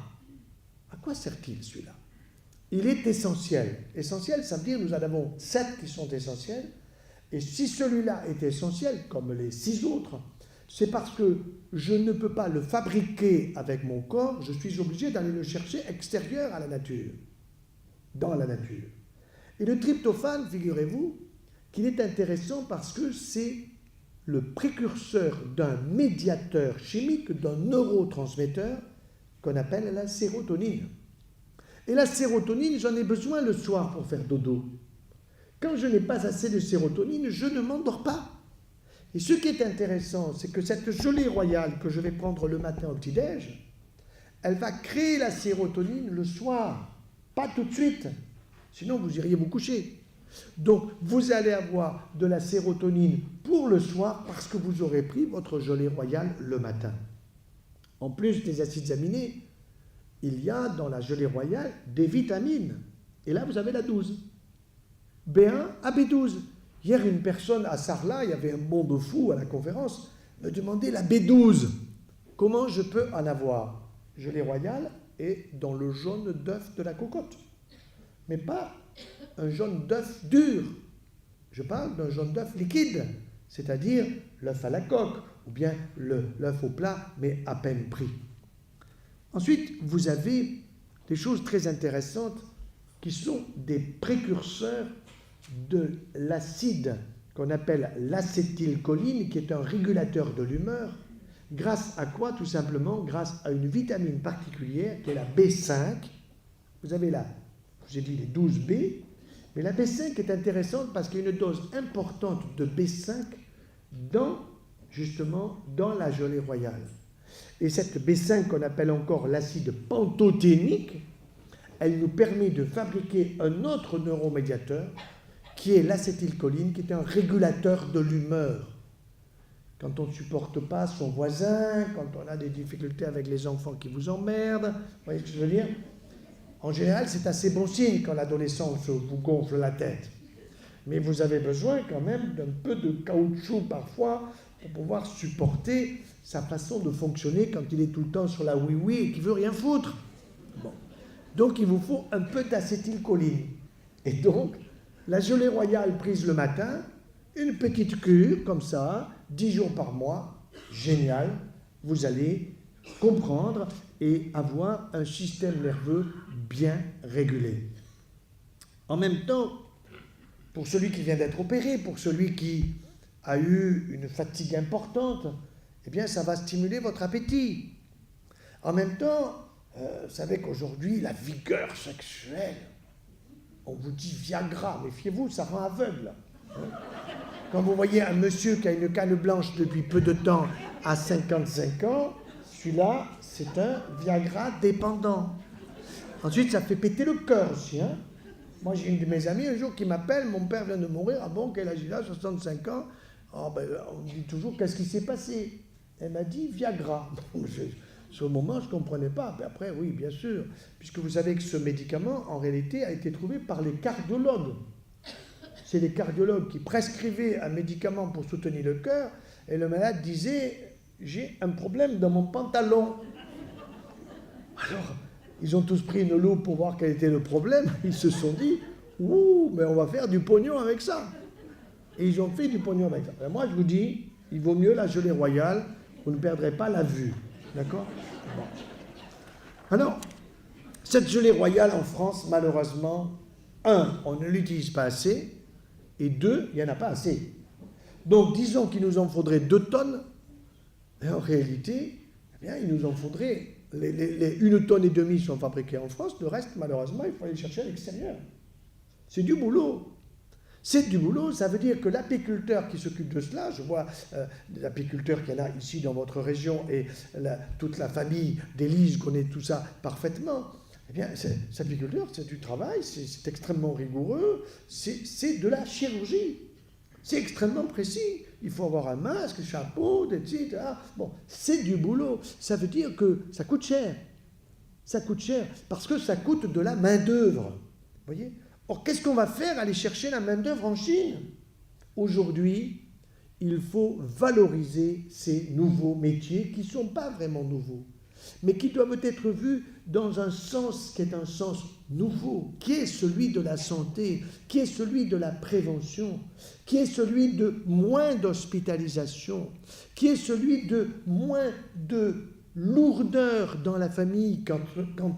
à quoi sert-il celui-là? Il est essentiel. Essentiel, ça veut dire que nous en avons 7 qui sont essentiels. Et si celui-là est essentiel, comme les 6 autres, c'est parce que je ne peux pas le fabriquer avec mon corps, je suis obligé d'aller le chercher extérieur à la nature, dans la nature. Et le tryptophane, figurez-vous, qu'il est intéressant parce que c'est le précurseur d'un médiateur chimique, d'un neurotransmetteur qu'on appelle la sérotonine. Et la sérotonine, j'en ai besoin le soir pour faire dodo. Quand je n'ai pas assez de sérotonine, je ne m'endors pas. Et ce qui est intéressant, c'est que cette gelée royale que je vais prendre le matin au petit-déj, elle va créer la sérotonine le soir, pas tout de suite. Sinon, vous iriez vous coucher. Donc, vous allez avoir de la sérotonine pour le soir parce que vous aurez pris votre gelée royale le matin. En plus des acides aminés, il y a dans la gelée royale des vitamines. Et là, vous avez la 12. B1 à B12. Hier, une personne à Sarlat, il y avait un monde fou à la conférence, me demandait la B12. Comment je peux en avoir? Gelée royale et dans le jaune d'œuf de la cocotte. Mais pas un jaune d'œuf dur. Je parle d'un jaune d'œuf liquide, c'est-à-dire l'œuf à la coque, ou bien l'œuf au plat, mais à peine pris. Ensuite, vous avez des choses très intéressantes qui sont des précurseurs de l'acide qu'on appelle l'acétylcholine, qui est un régulateur de l'humeur. Grâce à quoi? Tout simplement grâce à une vitamine particulière qui est la B5. Vous avez là, j'ai dit les 12 B, mais la B5 est intéressante parce qu'il y a une dose importante de B5 justement dans la gelée royale. Et cette B5 qu'on appelle encore l'acide pantothénique, elle nous permet de fabriquer un autre neuromédiateur qui est l'acétylcholine, qui est un régulateur de l'humeur. Quand on ne supporte pas son voisin, quand on a des difficultés avec les enfants qui vous emmerdent, vous voyez ce que je veux dire? En général, c'est assez bon signe quand l'adolescence vous gonfle la tête. Mais vous avez besoin quand même d'un peu de caoutchouc parfois pour pouvoir supporter sa façon de fonctionner quand il est tout le temps sur la oui-oui et qu'il ne veut rien foutre. Bon. Donc, il vous faut un peu d'acétylcholine. Et donc, la gelée royale prise le matin, une petite cure comme ça, 10 jours par mois, génial, vous allez comprendre et avoir un système nerveux bien régulé. En même temps, pour celui qui vient d'être opéré, pour celui qui a eu une fatigue importante, eh bien, ça va stimuler votre appétit. En même temps, vous savez qu'aujourd'hui, la vigueur sexuelle, on vous dit Viagra, méfiez-vous, ça rend aveugle. Quand vous voyez un monsieur qui a une canne blanche depuis peu de temps à 55 ans, celui-là, c'est un Viagra dépendant. Ensuite, ça fait péter le cœur aussi. Hein. Moi, j'ai une de mes amies un jour qui m'appelle, mon père vient de mourir, ah bon, quel âge il a, 65 ans. Oh, ben, on me dit toujours, qu'est-ce qui s'est passé? Elle m'a dit Viagra. Sur le moment, je ne comprenais pas. Mais après, oui, bien sûr, puisque vous savez que ce médicament, en réalité, a été trouvé par les cardiologues. C'est les cardiologues qui prescrivaient un médicament pour soutenir le cœur, et le malade disait, j'ai un problème dans mon pantalon. Alors, ils ont tous pris une loupe pour voir quel était le problème. Ils se sont dit, ouh, mais on va faire du pognon avec ça. Et ils ont fait du pognon avec ça. Ben moi, je vous dis, il vaut mieux la gelée royale, vous ne perdrez pas la vue. D'accord? Bon. Alors, cette gelée royale en France, malheureusement, un, on ne l'utilise pas assez, et deux, il n'y en a pas assez. Donc, disons qu'il nous en faudrait 2 tonnes, et en réalité, eh bien, il nous en faudrait... Les 1,5 tonnes sont fabriquées en France, le reste, malheureusement, il faut aller chercher à l'extérieur. C'est du boulot. C'est du boulot, ça veut dire que l'apiculteur qui s'occupe de cela, je vois des apiculteurs qu'il y en a ici dans votre région, et toute la famille d'Élise connaît tout ça parfaitement. Eh bien, cet apiculteur, c'est du travail, c'est extrêmement rigoureux, c'est de la chirurgie. C'est extrêmement précis. Il faut avoir un masque, un chapeau, etc. Bon, c'est du boulot. Ça veut dire que ça coûte cher. Ça coûte cher parce que ça coûte de la main-d'œuvre. Vous voyez? Or, qu'est-ce qu'on va faire? Aller chercher la main-d'œuvre en Chine? Aujourd'hui, il faut valoriser ces nouveaux métiers qui ne sont pas vraiment nouveaux, mais qui doivent être vus dans un sens qui est un sens nouveau, qui est celui de la santé, qui est celui de la prévention, qui est celui de moins d'hospitalisation, qui est celui de moins de lourdeur dans la famille quand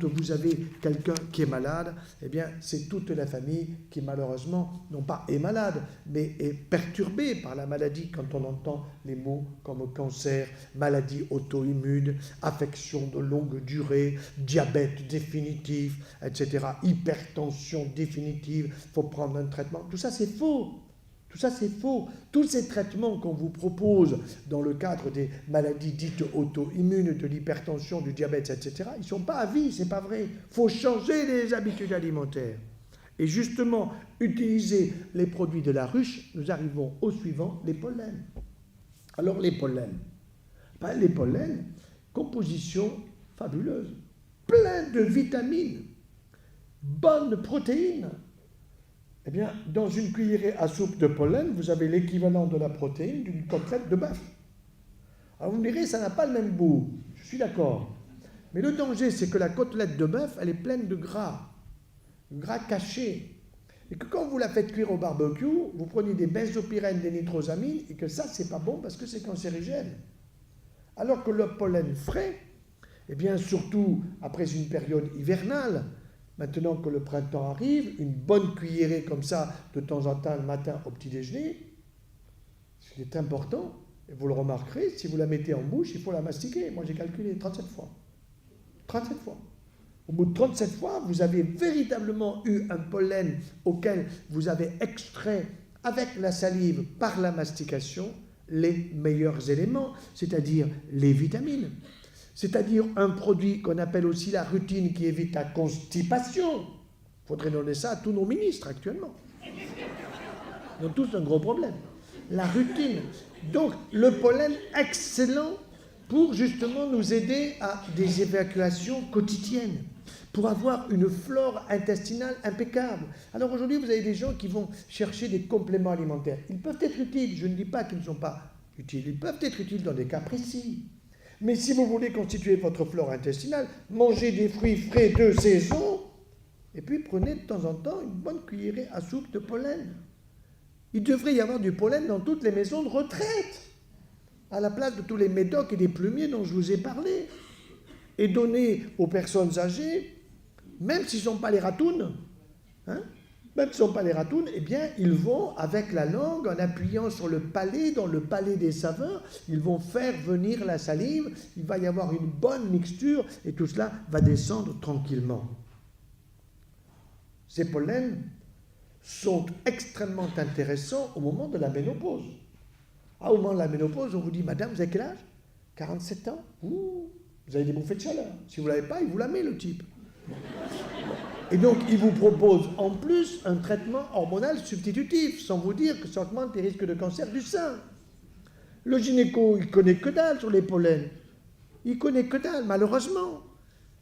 vous avez quelqu'un qui est malade. Eh bien, c'est toute la famille qui, malheureusement, non pas est malade, mais est perturbée par la maladie quand on entend les mots comme cancer, maladie auto-immune, affection de longue durée, diabète définitif, etc., hypertension définitive, il faut prendre un traitement. Tout ça, c'est faux. Tout ça, c'est faux. Tous ces traitements qu'on vous propose dans le cadre des maladies dites auto-immunes, de l'hypertension, du diabète, etc., ils ne sont pas à vie, c'est pas vrai. Il faut changer les habitudes alimentaires. Et justement, utiliser les produits de la ruche, nous arrivons au suivant, les pollens. Alors, les pollens. Les pollens, composition fabuleuse, plein de vitamines, bonnes protéines. Eh bien, dans une cuillerée à soupe de pollen, vous avez l'équivalent de la protéine d'une côtelette de bœuf. Alors vous me direz, ça n'a pas le même goût. Je suis d'accord. Mais le danger, c'est que la côtelette de bœuf, elle est pleine de gras caché. Et que quand vous la faites cuire au barbecue, vous prenez des benzopyrènes, des nitrosamines, et que ça, c'est pas bon parce que c'est cancérigène. Alors que le pollen frais, eh bien, surtout après une période hivernale, maintenant que le printemps arrive, une bonne cuillerée comme ça, de temps en temps, le matin au petit déjeuner, ce qui est important, et vous le remarquerez, si vous la mettez en bouche, il faut la mastiquer. Moi, j'ai calculé 37 fois. 37 fois. Au bout de 37 fois, vous avez véritablement eu un pollen auquel vous avez extrait, avec la salive, par la mastication, les meilleurs éléments, c'est-à-dire les vitamines. C'est-à-dire un produit qu'on appelle aussi la rutine qui évite la constipation. Il faudrait donner ça à tous nos ministres actuellement. Ils ont tous un gros problème. La rutine. Donc, le pollen, excellent pour justement nous aider à des évacuations quotidiennes, pour avoir une flore intestinale impeccable. Alors aujourd'hui, vous avez des gens qui vont chercher des compléments alimentaires. Ils peuvent être utiles, je ne dis pas qu'ils ne sont pas utiles, ils peuvent être utiles dans des cas précis. Mais si vous voulez constituer votre flore intestinale, mangez des fruits frais de saison, et puis prenez de temps en temps une bonne cuillerée à soupe de pollen. Il devrait y avoir du pollen dans toutes les maisons de retraite, à la place de tous les médocs et des plumiers dont je vous ai parlé, et donner aux personnes âgées, même s'ils ne sont pas les ratounes, même s'ils ne sont pas les ratounes, eh bien, ils vont, avec la langue, en appuyant sur le palais, dans le palais des saveurs, ils vont faire venir la salive, il va y avoir une bonne mixture, et tout cela va descendre tranquillement. Ces pollens sont extrêmement intéressants au moment de la ménopause. Au moment de la ménopause, on vous dit, madame, vous avez quel âge? 47 ans? Ouh, vous avez des bouffées de chaleur. Si vous ne l'avez pas, il vous la met, le type. Et donc, il vous propose en plus un traitement hormonal substitutif, sans vous dire que ça augmente les risques de cancer du sein. Le gynéco, il ne connaît que dalle sur les pollens. Il ne connaît que dalle, malheureusement.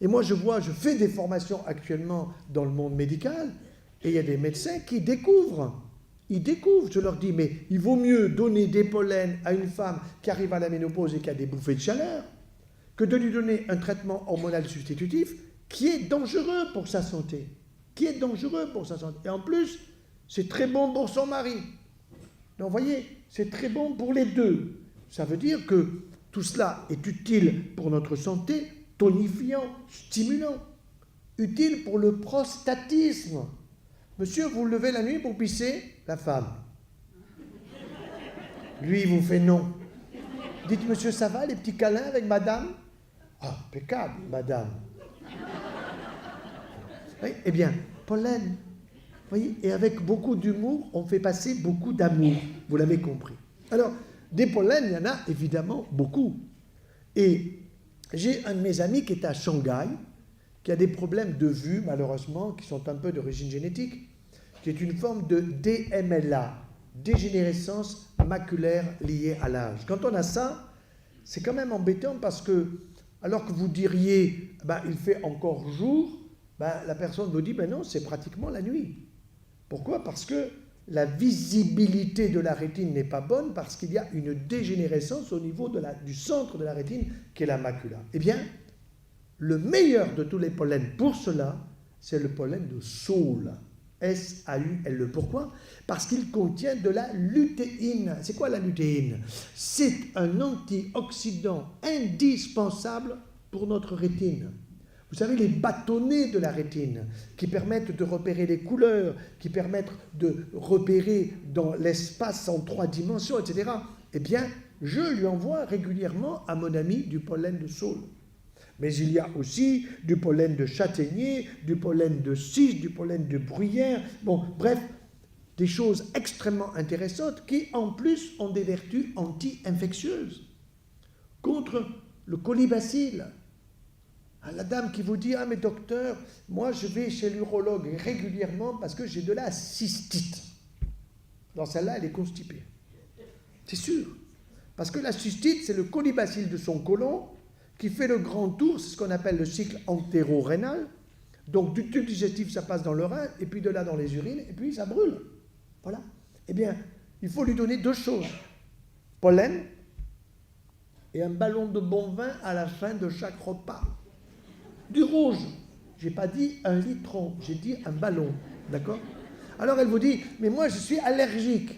Et moi, je fais des formations actuellement dans le monde médical, et il y a des médecins qui découvrent. Ils découvrent, je leur dis, mais il vaut mieux donner des pollens à une femme qui arrive à la ménopause et qui a des bouffées de chaleur, que de lui donner un traitement hormonal substitutif qui est dangereux pour sa santé. Et en plus, c'est très bon pour son mari. Donc, vous voyez, c'est très bon pour les deux. Ça veut dire que tout cela est utile pour notre santé, tonifiant, stimulant, utile pour le prostatisme. Monsieur, vous levez la nuit pour pisser? La femme. Lui, il vous fait non. Dites, monsieur, ça va, les petits câlins avec madame? Ah, impeccable, madame. Oui, eh bien, pollen. Vous voyez, et avec beaucoup d'humour, on fait passer beaucoup d'amour. Vous l'avez compris. Alors, des pollens, il y en a évidemment beaucoup. Et j'ai un de mes amis qui est à Shanghai, qui a des problèmes de vue, malheureusement, qui sont un peu d'origine génétique, qui est une forme de DMLA, dégénérescence maculaire liée à l'âge. Quand on a ça, c'est quand même embêtant parce que, alors que vous diriez, il fait encore jour, la personne vous dit, non, c'est pratiquement la nuit. Pourquoi? Parce que la visibilité de la rétine n'est pas bonne, parce qu'il y a une dégénérescence au niveau du centre de la rétine, qui est la macula. Eh bien, le meilleur de tous les pollens pour cela, c'est le pollen de saule. S-A-U-L-E. Pourquoi? Parce qu'il contient de la lutéine. C'est quoi la lutéine? C'est un antioxydant indispensable pour notre rétine. Vous savez, les bâtonnets de la rétine qui permettent de repérer les couleurs, qui permettent de repérer dans l'espace en 3 dimensions, etc. Eh bien, je lui envoie régulièrement à mon ami du pollen de saule. Mais il y a aussi du pollen de châtaignier, du pollen de cis, du pollen de bruyère. Bon, bref, des choses extrêmement intéressantes qui, en plus, ont des vertus anti-infectieuses contre le colibacille. La dame qui vous dit « Ah, mais docteur, moi je vais chez l'urologue régulièrement parce que j'ai de la cystite. » Dans celle-là, elle est constipée. C'est sûr. Parce que la cystite, c'est le colibacille de son côlon qui fait le grand tour, c'est ce qu'on appelle le cycle entéro-rénal. Donc du tube digestif, ça passe dans le rein, et puis de là dans les urines, et puis ça brûle. Voilà. Eh bien, il faut lui donner 2 choses. Pollen et un ballon de bon vin à la fin de chaque repas. Du rouge. Je n'ai pas dit un litron, j'ai dit un ballon. D'accord? Alors elle vous dit, mais moi je suis allergique.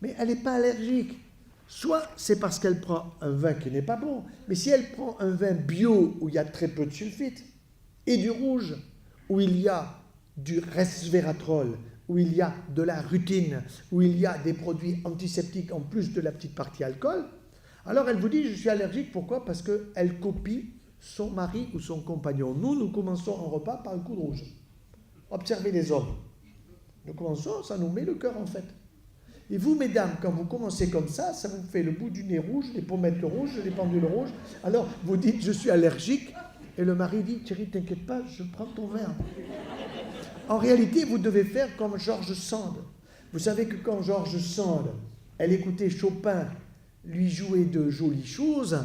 Mais elle n'est pas allergique. Soit c'est parce qu'elle prend un vin qui n'est pas bon, mais si elle prend un vin bio où il y a très peu de sulfite, et du rouge où il y a du resveratrol, où il y a de la rutine, où il y a des produits antiseptiques en plus de la petite partie alcool, alors elle vous dit, je suis allergique, pourquoi? Parce qu'elle copie son mari ou son compagnon. Nous commençons un repas par un coup de rouge. Observez les hommes. Nous commençons, ça nous met le cœur en fait. Et vous, mesdames, quand vous commencez comme ça vous fait le bout du nez rouge, les pommettes rouges, les pendules rouges. Alors, vous dites, je suis allergique. Et le mari dit, Thierry, t'inquiète pas, je prends ton verre. En réalité, vous devez faire comme George Sand. Vous savez que quand George Sand, elle écoutait Chopin lui jouer de jolies choses,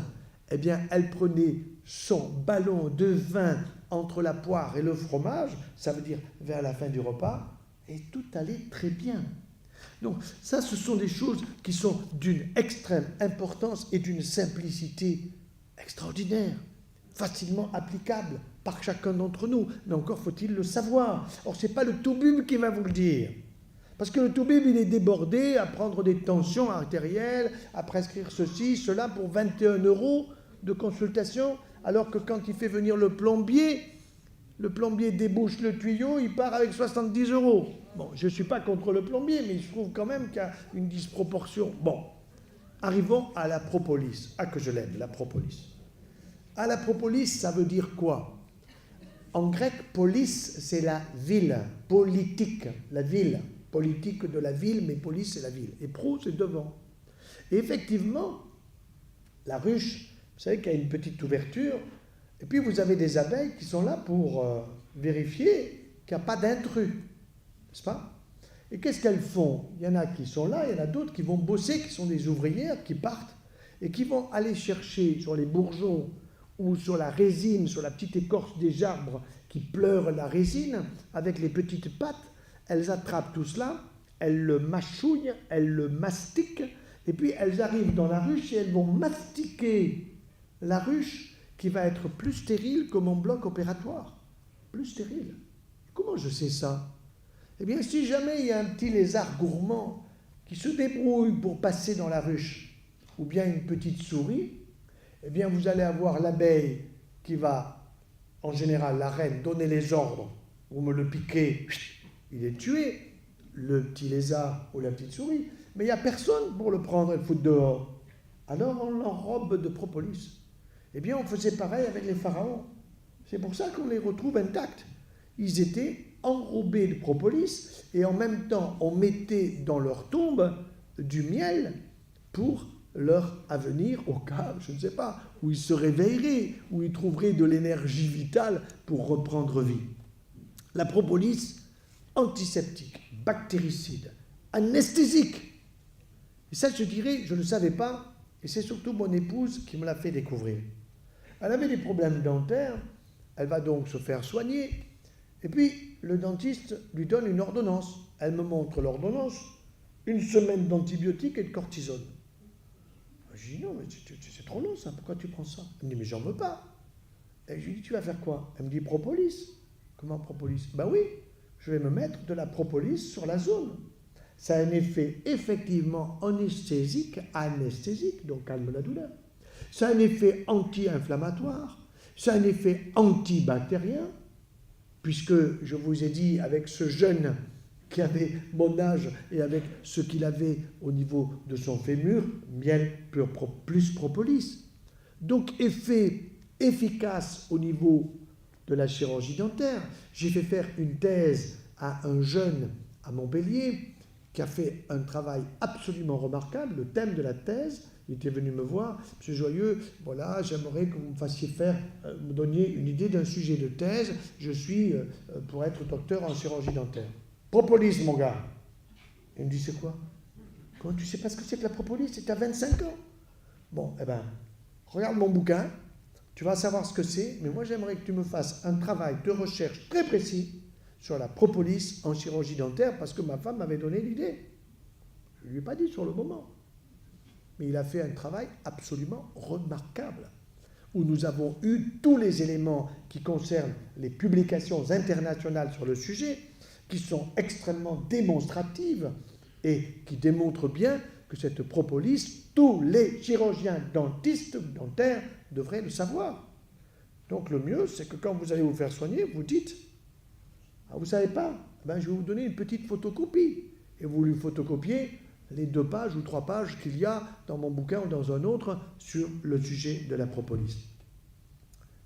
eh bien, elle prenait son ballon de vin entre la poire et le fromage, ça veut dire vers la fin du repas, et tout allait très bien. Donc ça, ce sont des choses qui sont d'une extrême importance et d'une simplicité extraordinaire, facilement applicable par chacun d'entre nous, mais encore faut-il le savoir. Or, ce n'est pas le toubib qui va vous le dire, parce que le toubib, il est débordé à prendre des tensions artérielles, à prescrire ceci, cela pour 21 € de consultation, alors que quand il fait venir le plombier débouche le tuyau, il part avec 70 €. Bon, je ne suis pas contre le plombier, mais je trouve quand même qu'il y a une disproportion. Bon, arrivons à la propolis. Ah, que je l'aime, la propolis. Ah, la propolis, ça veut dire quoi? En grec, polis, c'est la ville, politique, la ville. Politique de la ville, mais polis, c'est la ville. Et pro, c'est devant. Et effectivement, la ruche, vous savez qu'il y a une petite ouverture, et puis vous avez des abeilles qui sont là pour vérifier qu'il n'y a pas d'intrus, n'est-ce pas? Et qu'est-ce qu'elles font? Il y en a qui sont là, il y en a d'autres qui vont bosser, qui sont des ouvrières, qui partent, et qui vont aller chercher sur les bourgeons ou sur la résine, sur la petite écorce des arbres qui pleurent la résine, avec les petites pattes, elles attrapent tout cela, elles le mâchouillent, elles le mastiquent, et puis elles arrivent dans la ruche et elles vont mastiquer la ruche qui va être plus stérile que mon bloc opératoire. Plus stérile. Comment je sais ça? Eh bien, si jamais il y a un petit lézard gourmand qui se débrouille pour passer dans la ruche, ou bien une petite souris, eh bien vous allez avoir l'abeille qui va, en général, la reine, donner les ordres, vous me le piquez, il est tué, le petit lézard ou la petite souris, mais il n'y a personne pour le prendre et le foutre dehors. Alors on l'enrobe de propolis. Eh bien on faisait pareil avec les pharaons. C'est pour ça qu'on les retrouve intacts. Ils étaient enrobés de propolis et en même temps on mettait dans leur tombe du miel pour leur avenir au cas, je ne sais pas, où ils se réveilleraient, où ils trouveraient de l'énergie vitale pour reprendre vie. La propolis, antiseptique, bactéricide, anesthésique. Et ça, je dirais, je ne le savais pas, et c'est surtout mon épouse qui me l'a fait découvrir. Elle avait des problèmes dentaires, elle va donc se faire soigner, et puis le dentiste lui donne une ordonnance. Elle me montre l'ordonnance, 1 semaine d'antibiotiques et de cortisone. Je dis non, mais c'est trop long ça, pourquoi tu prends ça? Elle me dit mais j'en veux pas. Et je lui dis tu vas faire quoi? Elle me dit propolis. Comment propolis? Ben oui, je vais me mettre de la propolis sur la zone. Ça a un effet effectivement anesthésique, donc calme la douleur. Ça a un effet anti-inflammatoire, ça a un effet antibactérien, puisque je vous ai dit avec ce jeune qui avait mon âge et avec ce qu'il avait au niveau de son fémur, miel plus propolis. Donc effet efficace au niveau de la chirurgie dentaire. J'ai fait faire une thèse à un jeune à Montpellier qui a fait un travail absolument remarquable. Le thème de la thèse, il était venu me voir, Monsieur Joyeux, voilà, j'aimerais que vous me fassiez me donniez une idée d'un sujet de thèse. Je suis pour être docteur en chirurgie dentaire. Propolis, mon gars. Il me dit, c'est quoi? Comment tu sais pas ce que c'est que la propolis? C'est à 25 ans. Bon, eh ben, regarde mon bouquin, tu vas savoir ce que c'est, mais moi j'aimerais que tu me fasses un travail de recherche très précis sur la propolis en chirurgie dentaire, parce que ma femme m'avait donné l'idée. Je ne lui ai pas dit sur le moment. Mais il a fait un travail absolument remarquable, où nous avons eu tous les éléments qui concernent les publications internationales sur le sujet, qui sont extrêmement démonstratives et qui démontrent bien que cette propolis, tous les chirurgiens dentistes dentaires devraient le savoir. Donc le mieux, c'est que quand vous allez vous faire soigner, vous dites « Ah, vous ne savez pas, ben, je vais vous donner une petite photocopie. » Et vous lui photocopiez les 2 pages ou 3 pages qu'il y a dans mon bouquin ou dans un autre sur le sujet de la propolis.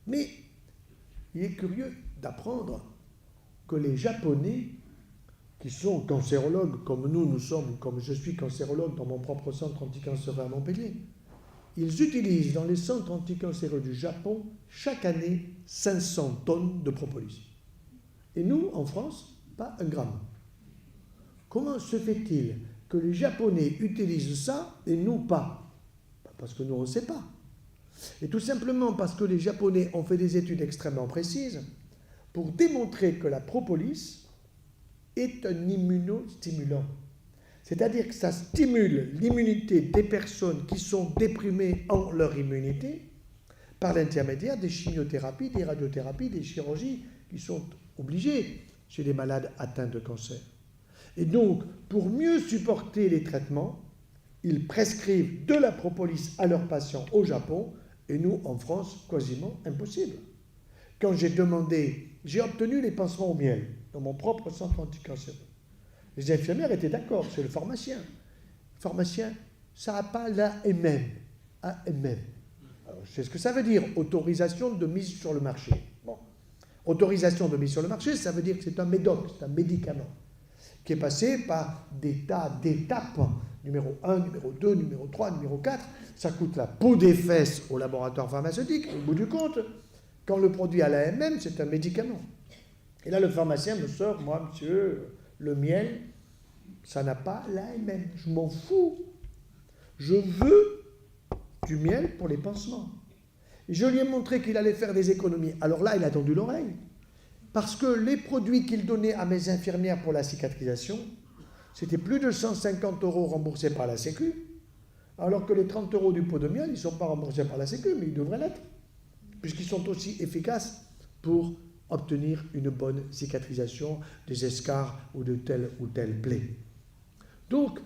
Mais il est curieux d'apprendre que les Japonais, qui sont cancérologues comme nous sommes, comme je suis cancérologue dans mon propre centre anticancéreux à Montpellier, ils utilisent dans les centres anticancéreux du Japon chaque année 500 tonnes de propolis. Et nous, en France, pas un gramme. Comment se fait-il que les Japonais utilisent ça et nous pas? Parce que nous, on ne sait pas. Et tout simplement parce que les Japonais ont fait des études extrêmement précises pour démontrer que la propolis est un immunostimulant. C'est-à-dire que ça stimule l'immunité des personnes qui sont déprimées en leur immunité par l'intermédiaire des chimiothérapies, des radiothérapies, des chirurgies qui sont obligées chez les malades atteints de cancer. Et donc, pour mieux supporter les traitements, ils prescrivent de la propolis à leurs patients au Japon, et nous, en France, quasiment impossible. Quand j'ai obtenu les pansements au miel dans mon propre centre anticancéreux. Les infirmières étaient d'accord, c'est le pharmacien. Le pharmacien, ça n'a pas l'AMM. AMM. Alors, je sais ce que ça veut dire, autorisation de mise sur le marché. Bon. Autorisation de mise sur le marché, ça veut dire que c'est un médoc, c'est un médicament, qui est passé par des tas d'étapes, numéro 1, numéro 2, numéro 3, numéro 4. Ça coûte la peau des fesses au laboratoire pharmaceutique. Au bout du compte, quand le produit a l'AMM, c'est un médicament. Et là, le pharmacien me sort, moi, monsieur, le miel, ça n'a pas l'AMM. Je m'en fous. Je veux du miel pour les pansements. Et je lui ai montré qu'il allait faire des économies. Alors là, il a tendu l'oreille. Parce que les produits qu'il donnait à mes infirmières pour la cicatrisation, c'était plus de 150 € remboursés par la Sécu, alors que les 30 € du pot de miel, ils ne sont pas remboursés par la Sécu, mais ils devraient l'être, puisqu'ils sont aussi efficaces pour obtenir une bonne cicatrisation des escarres ou de telle plaie. Donc,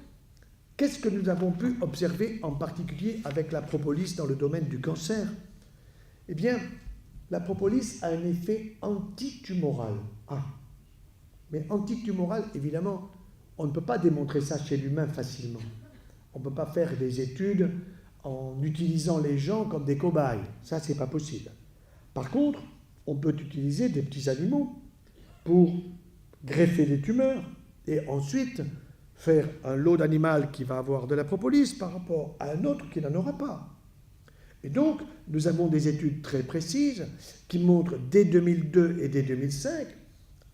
Qu'est-ce que nous avons pu observer en particulier avec la propolis dans le domaine du cancer? Eh bien, la propolis a un effet antitumoral. Ah, mais antitumoral, évidemment, on ne peut pas démontrer ça chez l'humain facilement. On ne peut pas faire des études en utilisant les gens comme des cobayes. Ça, c'est pas possible. Par contre, on peut utiliser des petits animaux pour greffer des tumeurs et ensuite faire un lot d'animal qui va avoir de la propolis par rapport à un autre qui n'en aura pas. Et donc, nous avons des études très précises qui montrent dès 2002 et dès 2005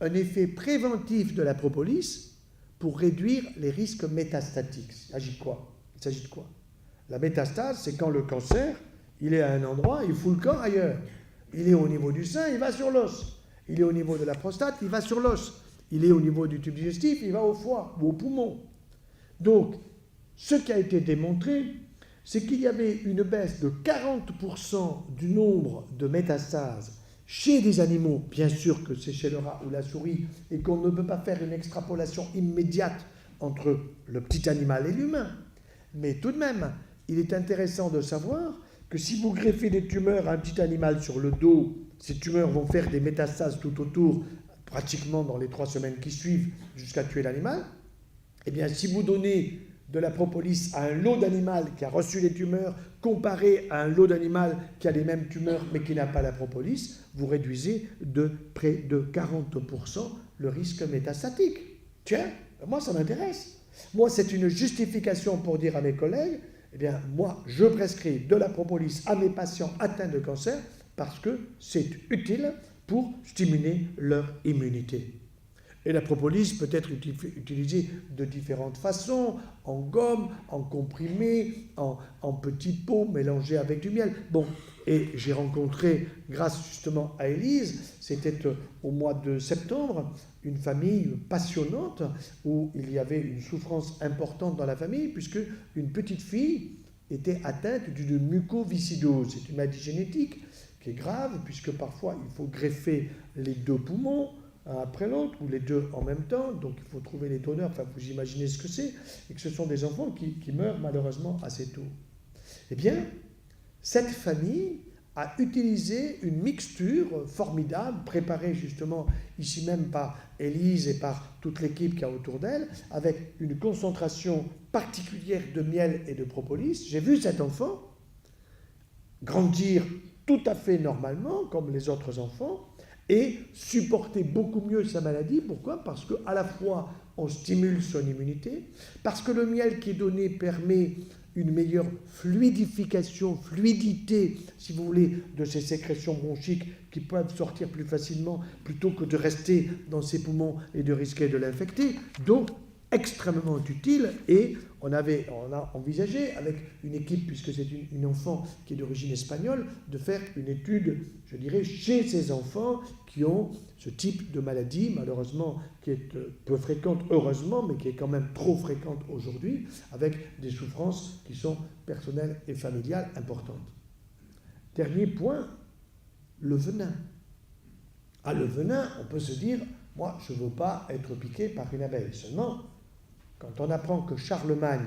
un effet préventif de la propolis pour réduire les risques métastatiques. Il s'agit de quoi? La métastase, c'est quand le cancer, il est à un endroit, il fout le camp ailleurs. Il est au niveau du sein, il va sur l'os. Il est au niveau de la prostate, il va sur l'os. Il est au niveau du tube digestif, il va au foie ou au poumon. Donc, ce qui a été démontré, c'est qu'il y avait une baisse de 40% du nombre de métastases chez des animaux, bien sûr que c'est chez le rat ou la souris, et qu'on ne peut pas faire une extrapolation immédiate entre le petit animal et l'humain. Mais tout de même, il est intéressant de savoir que si vous greffez des tumeurs à un petit animal sur le dos, ces tumeurs vont faire des métastases tout autour, pratiquement dans les 3 semaines qui suivent, jusqu'à tuer l'animal. Eh bien, si vous donnez de la propolis à un lot d'animal qui a reçu les tumeurs, comparé à un lot d'animal qui a les mêmes tumeurs mais qui n'a pas la propolis, vous réduisez de près de 40% le risque métastatique. Tiens, moi ça m'intéresse. Moi, c'est une justification pour dire à mes collègues, eh bien, moi, je prescris de la propolis à mes patients atteints de cancer parce que c'est utile pour stimuler leur immunité. Et la propolis peut être utilisée de différentes façons, en gomme, en comprimé, en petits pots mélangés avec du miel. Bon, et j'ai rencontré, grâce justement à Élise, c'était au mois de septembre, une famille passionnante où il y avait une souffrance importante dans la famille puisque une petite fille était atteinte d'une mucoviscidose. C'est une maladie génétique qui est grave puisque parfois il faut greffer les 2 poumons, un après l'autre, ou les 2 en même temps, donc il faut trouver les donneurs, enfin vous imaginez ce que c'est, et que ce sont des enfants qui meurent malheureusement assez tôt. Eh bien, cette famille a utilisé une mixture formidable, préparée justement ici même par Élise et par toute l'équipe qu'il y a autour d'elle, avec une concentration particulière de miel et de propolis. J'ai vu cet enfant grandir tout à fait normalement, comme les autres enfants, et supporter beaucoup mieux sa maladie. Pourquoi? Parce qu'à la fois, on stimule son immunité, parce que le miel qui est donné permet une meilleure fluidité, si vous voulez, de ces sécrétions bronchiques qui peuvent sortir plus facilement plutôt que de rester dans ses poumons et de risquer de l'infecter. Donc, extrêmement utile, et on a envisagé avec une équipe, puisque c'est une enfant qui est d'origine espagnole, de faire une étude, je dirais, chez ces enfants qui ont ce type de maladie, malheureusement, qui est peu fréquente, heureusement, mais qui est quand même trop fréquente aujourd'hui, avec des souffrances qui sont personnelles et familiales importantes. Dernier point, le venin. Ah, le venin, on peut se dire, moi, je ne veux pas être piqué par une abeille. Seulement, quand on apprend que Charlemagne,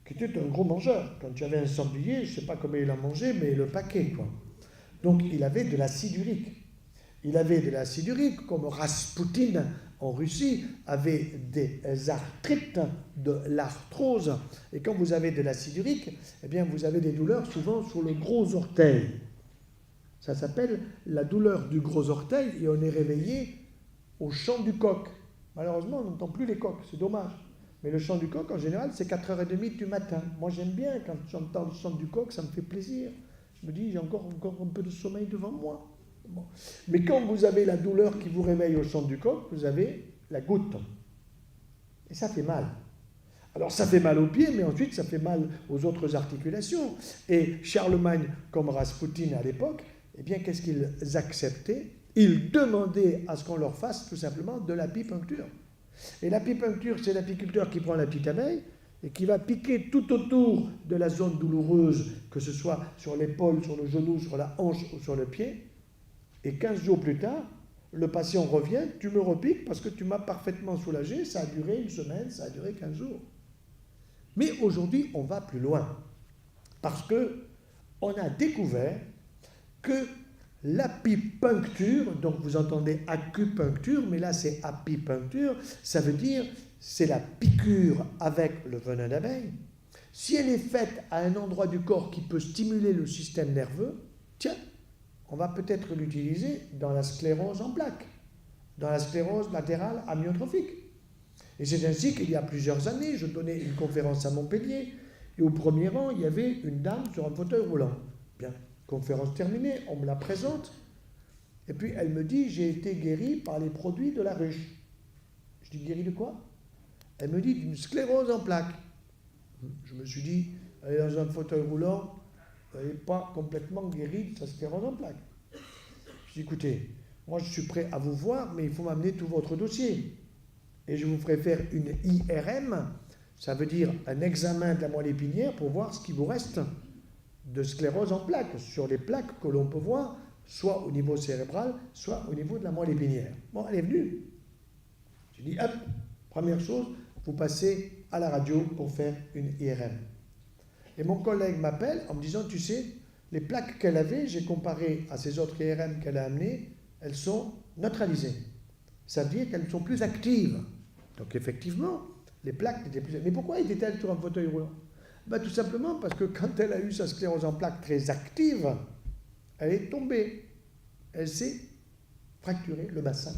qui était un gros mangeur, quand tu avais un sanglier, je ne sais pas comment il a mangé, mais le paquet, quoi. Donc, il avait de l'acide urique. Il avait de l'acide urique, comme Raspoutine en Russie avait des arthrites, de l'arthrose. Et quand vous avez de l'acide urique, eh bien, vous avez des douleurs souvent sur le gros orteil. Ça s'appelle la douleur du gros orteil, et on est réveillé au chant du coq. Malheureusement, on n'entend plus les coqs, c'est dommage. Mais le chant du coq, en général, c'est 4h30 du matin. Moi, j'aime bien quand j'entends le chant du coq, ça me fait plaisir. Je me dis, j'ai encore un peu de sommeil devant moi. Bon. Mais quand vous avez la douleur qui vous réveille au chant du coq, vous avez la goutte. Et ça fait mal. Alors, ça fait mal aux pieds, mais ensuite, ça fait mal aux autres articulations. Et Charlemagne, comme Raspoutine à l'époque, eh bien, qu'est-ce qu'ils acceptaient? Ils demandaient à ce qu'on leur fasse tout simplement de l'apipuncture. Et l'apipuncture, c'est l'apiculteur qui prend la petite abeille et qui va piquer tout autour de la zone douloureuse, que ce soit sur l'épaule, sur le genou, sur la hanche ou sur le pied. Et 15 jours plus tard, le patient revient, tu me repiques parce que tu m'as parfaitement soulagé, ça a duré 1 semaine, ça a duré 15 jours. Mais aujourd'hui, on va plus loin. Parce que on a découvert que l'apipuncture, donc vous entendez acupuncture, mais là c'est apipuncture, ça veut dire c'est la piqûre avec le venin d'abeille. Si elle est faite à un endroit du corps qui peut stimuler le système nerveux, tiens, on va peut-être l'utiliser dans la sclérose en plaques, dans la sclérose latérale amyotrophique. Et c'est ainsi qu'il y a plusieurs années, je donnais une conférence à Montpellier, et au premier rang, il y avait une dame sur un fauteuil roulant. Bien, conférence terminée, on me la présente, et puis elle me dit, j'ai été guérie par les produits de la ruche. Je dis, guérie de quoi? Elle me dit, d'une sclérose en plaques. Je me suis dit, elle est dans un fauteuil roulant, elle n'est pas complètement guérie de sa sclérose en plaques. Je dis, écoutez, moi je suis prêt à vous voir, mais il faut m'amener tout votre dossier. Et je vous ferai faire une IRM, ça veut dire un examen de la moelle épinière pour voir ce qui vous reste de sclérose en plaques, sur les plaques que l'on peut voir, soit au niveau cérébral, soit au niveau de la moelle épinière. Bon, elle est venue. J'ai dit, hop, première chose, vous passez à la radio pour faire une IRM. Et mon collègue m'appelle en me disant, tu sais, les plaques qu'elle avait, j'ai comparé à ces autres IRM qu'elle a amenées, elles sont neutralisées. Ça veut dire qu'elles sont plus actives. Donc effectivement, les plaques étaient plus... Mais pourquoi était-elle sur un fauteuil roulant? Ben, tout simplement parce que quand elle a eu sa sclérose en plaques très active, elle est tombée. Elle s'est fracturée le bassin.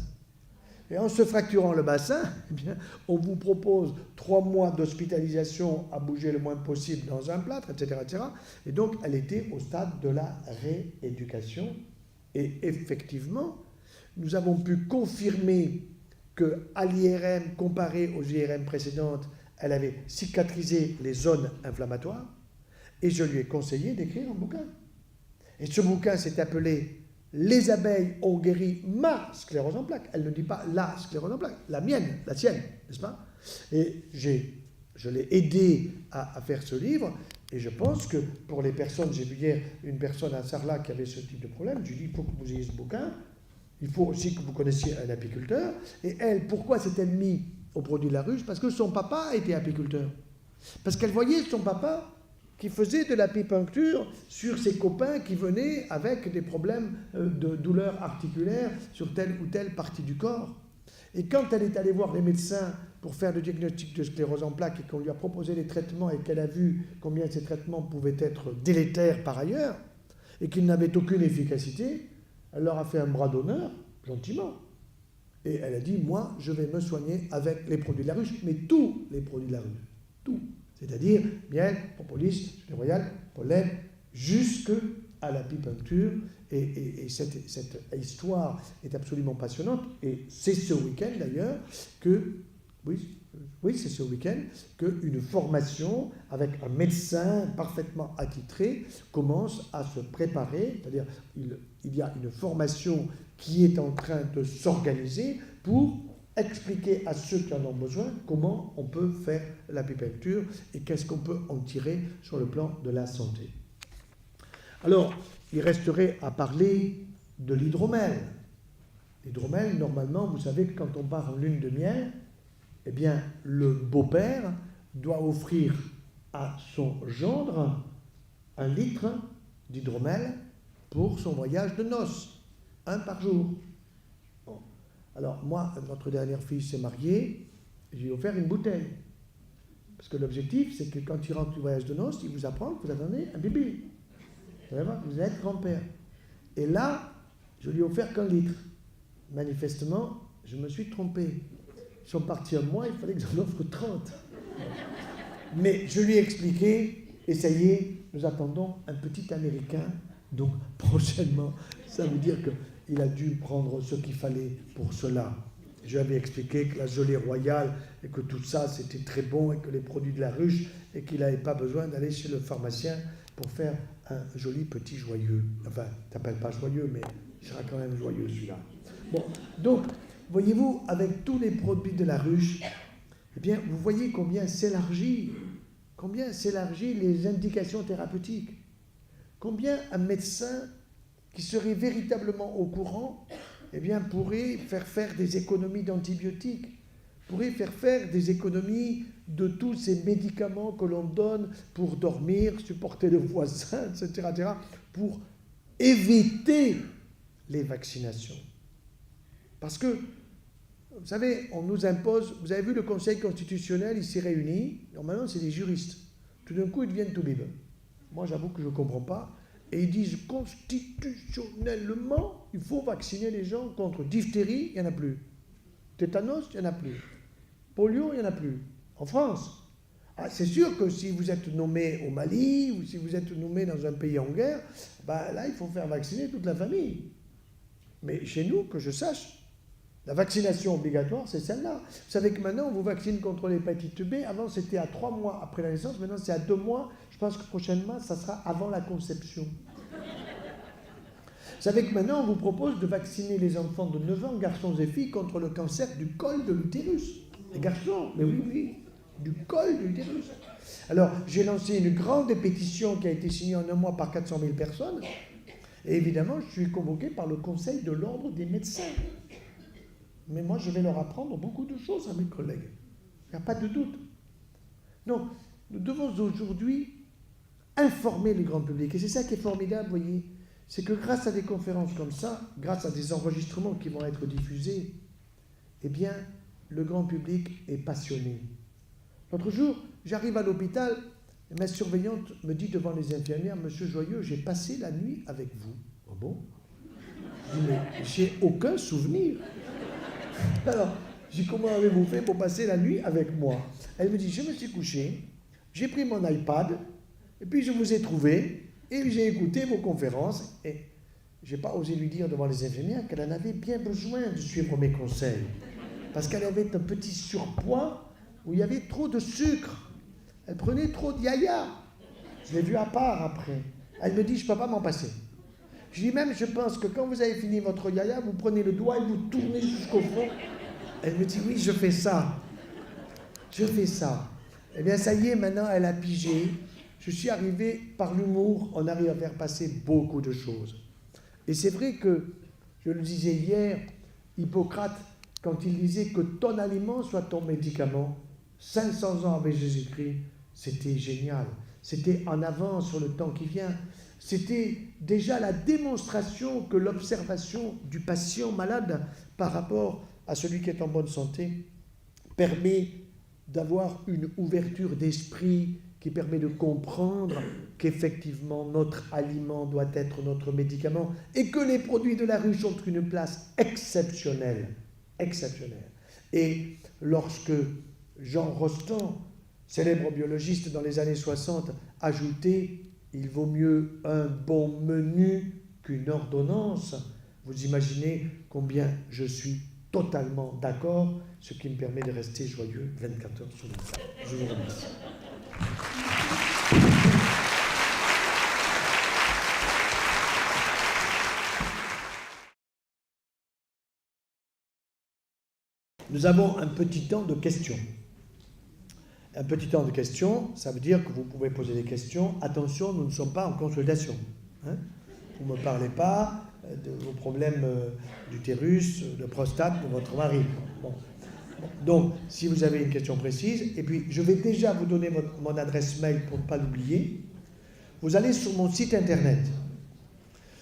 Et en se fracturant le bassin, eh bien, on vous propose 3 mois d'hospitalisation à bouger le moins possible dans un plâtre, etc., etc. Et donc, elle était au stade de la rééducation. Et effectivement, nous avons pu confirmer qu'à l'IRM, comparé aux IRM précédentes, elle avait cicatrisé les zones inflammatoires. Et je lui ai conseillé d'écrire un bouquin. Et ce bouquin s'est appelé « Les abeilles ont guéri ma sclérose en plaques ». Elle ne dit pas « la sclérose en plaques », la mienne, la tienne, n'est-ce pas? Et je l'ai aidé à faire ce livre. Et je pense que pour les personnes, j'ai vu hier une personne à Sarlat qui avait ce type de problème, je lui ai dit, il faut que vous ayez ce bouquin, il faut aussi que vous connaissiez un apiculteur. Et elle, pourquoi s'est-elle mise au produit de la ruche? Parce que son papa était apiculteur. Parce qu'elle voyait son papa qui faisait de l'apipuncture sur ses copains qui venaient avec des problèmes de douleurs articulaires sur telle ou telle partie du corps. Et quand elle est allée voir les médecins pour faire le diagnostic de sclérose en plaques et qu'on lui a proposé des traitements et qu'elle a vu combien ces traitements pouvaient être délétères par ailleurs et qu'ils n'avaient aucune efficacité, elle leur a fait un bras d'honneur, gentiment. Et elle a dit, moi, je vais me soigner avec les produits de la ruche, mais tous les produits de la ruche. Tout. C'est-à-dire miel, propolis, gelée royale, pollen, jusque à l'apipuncture. Et cette histoire est absolument passionnante. Et c'est ce week-end d'ailleurs que, oui, c'est ce week-end qu'une formation avec un médecin parfaitement attitré commence à se préparer. C'est-à-dire il y a une formation qui est en train de s'organiser pour expliquer à ceux qui en ont besoin comment on peut faire l'apipuncture et qu'est-ce qu'on peut en tirer sur le plan de la santé. Alors, il resterait à parler de l'hydromel. L'hydromel, normalement, vous savez que quand on part en lune de miel, eh bien, le beau-père doit offrir à son gendre 1 litre d'hydromel pour son voyage de noces, 1 par jour. Bon. Alors, moi, notre dernière fille s'est mariée, j'ai offert une bouteille. Parce que l'objectif, c'est que quand il rentre du voyage de noces, il vous apprend que vous attendez un bébé. Vous êtes grand-père. Et là, je lui ai offert qu'1 litre. Manifestement, je me suis trompé. Ils sont partis à moi, il fallait que j'en offre 30. Mais je lui ai expliqué, et ça y est, nous attendons un petit Américain, donc prochainement, ça veut dire qu'il a dû prendre ce qu'il fallait pour cela. Je lui avais expliqué que la gelée royale, et que tout ça, c'était très bon, et que les produits de la ruche, et qu'il n'avait pas besoin d'aller chez le pharmacien pour faire un joli petit joyeux. Enfin, t'appelles pas joyeux, mais il sera quand même joyeux celui-là. Bon, donc, voyez-vous, avec tous les produits de la ruche, eh bien, vous voyez combien s'élargit les indications thérapeutiques. Combien un médecin qui serait véritablement au courant, eh bien, pourrait faire des économies d'antibiotiques, pourrait faire des économies de tous ces médicaments que l'on donne pour dormir, supporter le voisin, etc., pour éviter les vaccinations. Parce que, vous savez, on nous impose, vous avez vu le Conseil constitutionnel, il s'est réuni, normalement c'est des juristes, tout d'un coup ils deviennent tout bibes. Moi j'avoue que je ne comprends pas, et ils disent constitutionnellement, il faut vacciner les gens contre diphtérie, il n'y en a plus. Tétanos, il n'y en a plus. Polio, il n'y en a plus. En France. Ah, c'est sûr que si vous êtes nommé au Mali, ou si vous êtes nommé dans un pays en guerre, ben là il faut faire vacciner toute la famille. Mais chez nous, que je sache, la vaccination obligatoire, c'est celle-là. Vous savez que maintenant, on vous vaccine contre l'hépatite B. Avant, c'était à 3 mois après la naissance. Maintenant, c'est à 2 mois. Je pense que prochainement, ça sera avant la conception. Vous savez que maintenant, on vous propose de vacciner les enfants de 9 ans, garçons et filles, contre le cancer du col de l'utérus. Les garçons, mais oui, du col de l'utérus. Alors, j'ai lancé une grande pétition qui a été signée en un mois par 400 000 personnes. Et évidemment, je suis convoqué par le Conseil de l'Ordre des médecins. Mais moi, je vais leur apprendre beaucoup de choses à mes collègues. Il n'y a pas de doute. Non, nous devons aujourd'hui informer le grand public. Et c'est ça qui est formidable, vous voyez. C'est que grâce à des conférences comme ça, grâce à des enregistrements qui vont être diffusés, eh bien, le grand public est passionné. L'autre jour, j'arrive à l'hôpital, et ma surveillante me dit devant les infirmières, « Monsieur Joyeux, j'ai passé la nuit avec vous. » « Ah bon ?» Je dis, « Mais j'ai aucun souvenir. » Alors, j'ai dit, comment avez-vous fait pour passer la nuit avec moi? Elle me dit, je me suis couché, j'ai pris mon iPad, et puis je vous ai trouvé, et j'ai écouté vos conférences, et je n'ai pas osé lui dire devant les infirmières qu'elle en avait bien besoin de suivre mes conseils, parce qu'elle avait un petit surpoids où il y avait trop de sucre. Elle prenait trop de yaya. Je l'ai vue à part après. Elle me dit, je ne peux pas m'en passer. Je dis même, je pense que quand vous avez fini votre yaya, vous prenez le doigt et vous tournez jusqu'au fond. Elle me dit, oui, je fais ça. Je fais ça. Eh bien, ça y est, maintenant, elle a pigé. Je suis arrivé par l'humour, on arrive à faire passer beaucoup de choses. Et c'est vrai que, je le disais hier, Hippocrate, quand il disait que ton aliment soit ton médicament, 500 ans avec Jésus-Christ, c'était génial. C'était en avance sur le temps qui vient. C'était déjà la démonstration que l'observation du patient malade par rapport à celui qui est en bonne santé permet d'avoir une ouverture d'esprit qui permet de comprendre qu'effectivement notre aliment doit être notre médicament et que les produits de la ruche ont une place exceptionnelle. Exceptionnelle. Et lorsque Jean Rostand, célèbre biologiste dans les années 60, ajoutait « Il vaut mieux un bon menu qu'une ordonnance », vous imaginez combien je suis totalement d'accord, ce qui me permet de rester joyeux 24 heures sur 24. Je vous remercie. Nous avons un petit temps de questions. Un petit temps de questions, ça veut dire que vous pouvez poser des questions. Attention, nous ne sommes pas en consultation. Hein? Vous ne me parlez pas de vos problèmes d'utérus, de prostate de votre mari. Bon. Donc, si vous avez une question précise, et puis je vais déjà vous donner mon adresse mail pour ne pas l'oublier. Vous allez sur mon site internet.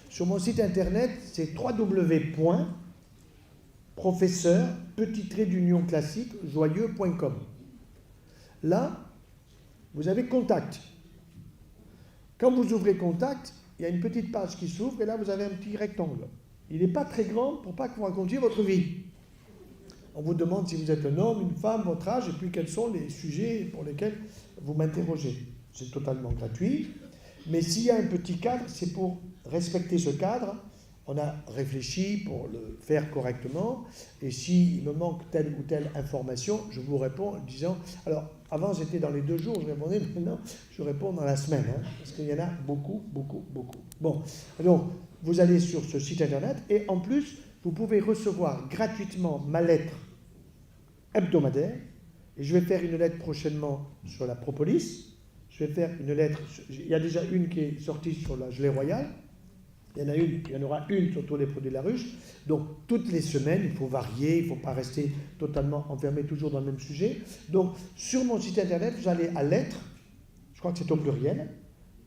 Sur mon site internet, c'est www.professeur-joyeux.com. Là, vous avez contact. Quand vous ouvrez contact, il y a une petite page qui s'ouvre et là, vous avez un petit rectangle. Il n'est pas très grand pour pas que vous racontiez votre vie. On vous demande si vous êtes un homme, une femme, votre âge et puis quels sont les sujets pour lesquels vous m'interrogez. C'est totalement gratuit. Mais s'il y a un petit cadre, c'est pour respecter ce cadre. On a réfléchi pour le faire correctement. Et s'il me manque telle ou telle information, je vous réponds en disant... Alors, avant, j'étais dans les 2 jours, je répondais. Maintenant, je réponds dans la semaine. Hein, parce qu'il y en a beaucoup, beaucoup, beaucoup. Bon, donc, vous allez sur ce site internet. Et en plus, vous pouvez recevoir gratuitement ma lettre hebdomadaire. Et je vais faire une lettre prochainement sur la propolis. Je vais faire une lettre... Il y a déjà une qui est sortie sur la gelée royale. Il y en aura une sur tous les produits de la ruche. Donc, toutes les semaines, il faut varier, il ne faut pas rester totalement enfermé toujours dans le même sujet. Donc, sur mon site internet, vous allez à lettres, je crois que c'est au pluriel,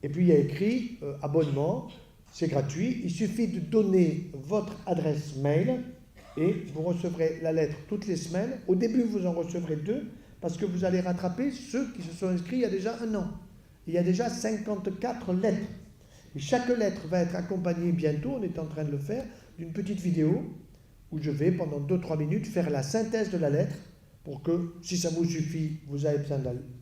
et puis il y a écrit abonnement, c'est gratuit. Il suffit de donner votre adresse mail et vous recevrez la lettre toutes les semaines. Au début, vous en recevrez 2 parce que vous allez rattraper ceux qui se sont inscrits il y a déjà 1 an. Il y a déjà 54 lettres. Et chaque lettre va être accompagnée bientôt, on est en train de le faire, d'une petite vidéo où je vais pendant 2-3 minutes faire la synthèse de la lettre pour que, si ça vous suffit, vous n'avez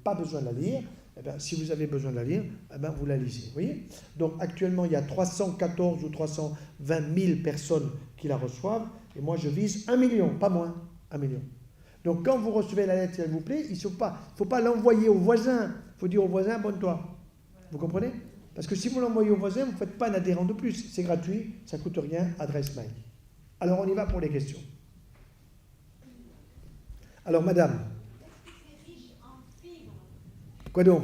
pas besoin de la lire. Eh bien, si vous avez besoin de la lire, eh bien, vous la lisez. Vous voyez ? Donc actuellement, il y a 314 ou 320 000 personnes qui la reçoivent et moi je vise 1 million, pas moins, 1 million. Donc quand vous recevez la lettre, s'il vous plaît, il ne faut pas l'envoyer au voisin. Il faut dire au voisin, abonne-toi. Vous comprenez ? Parce que si vous l'envoyez au voisin, vous ne faites pas un adhérent de plus. C'est gratuit, ça ne coûte rien, adresse mail. Alors on y va pour les questions. Alors madame. C'est riche en fibres. Quoi donc ?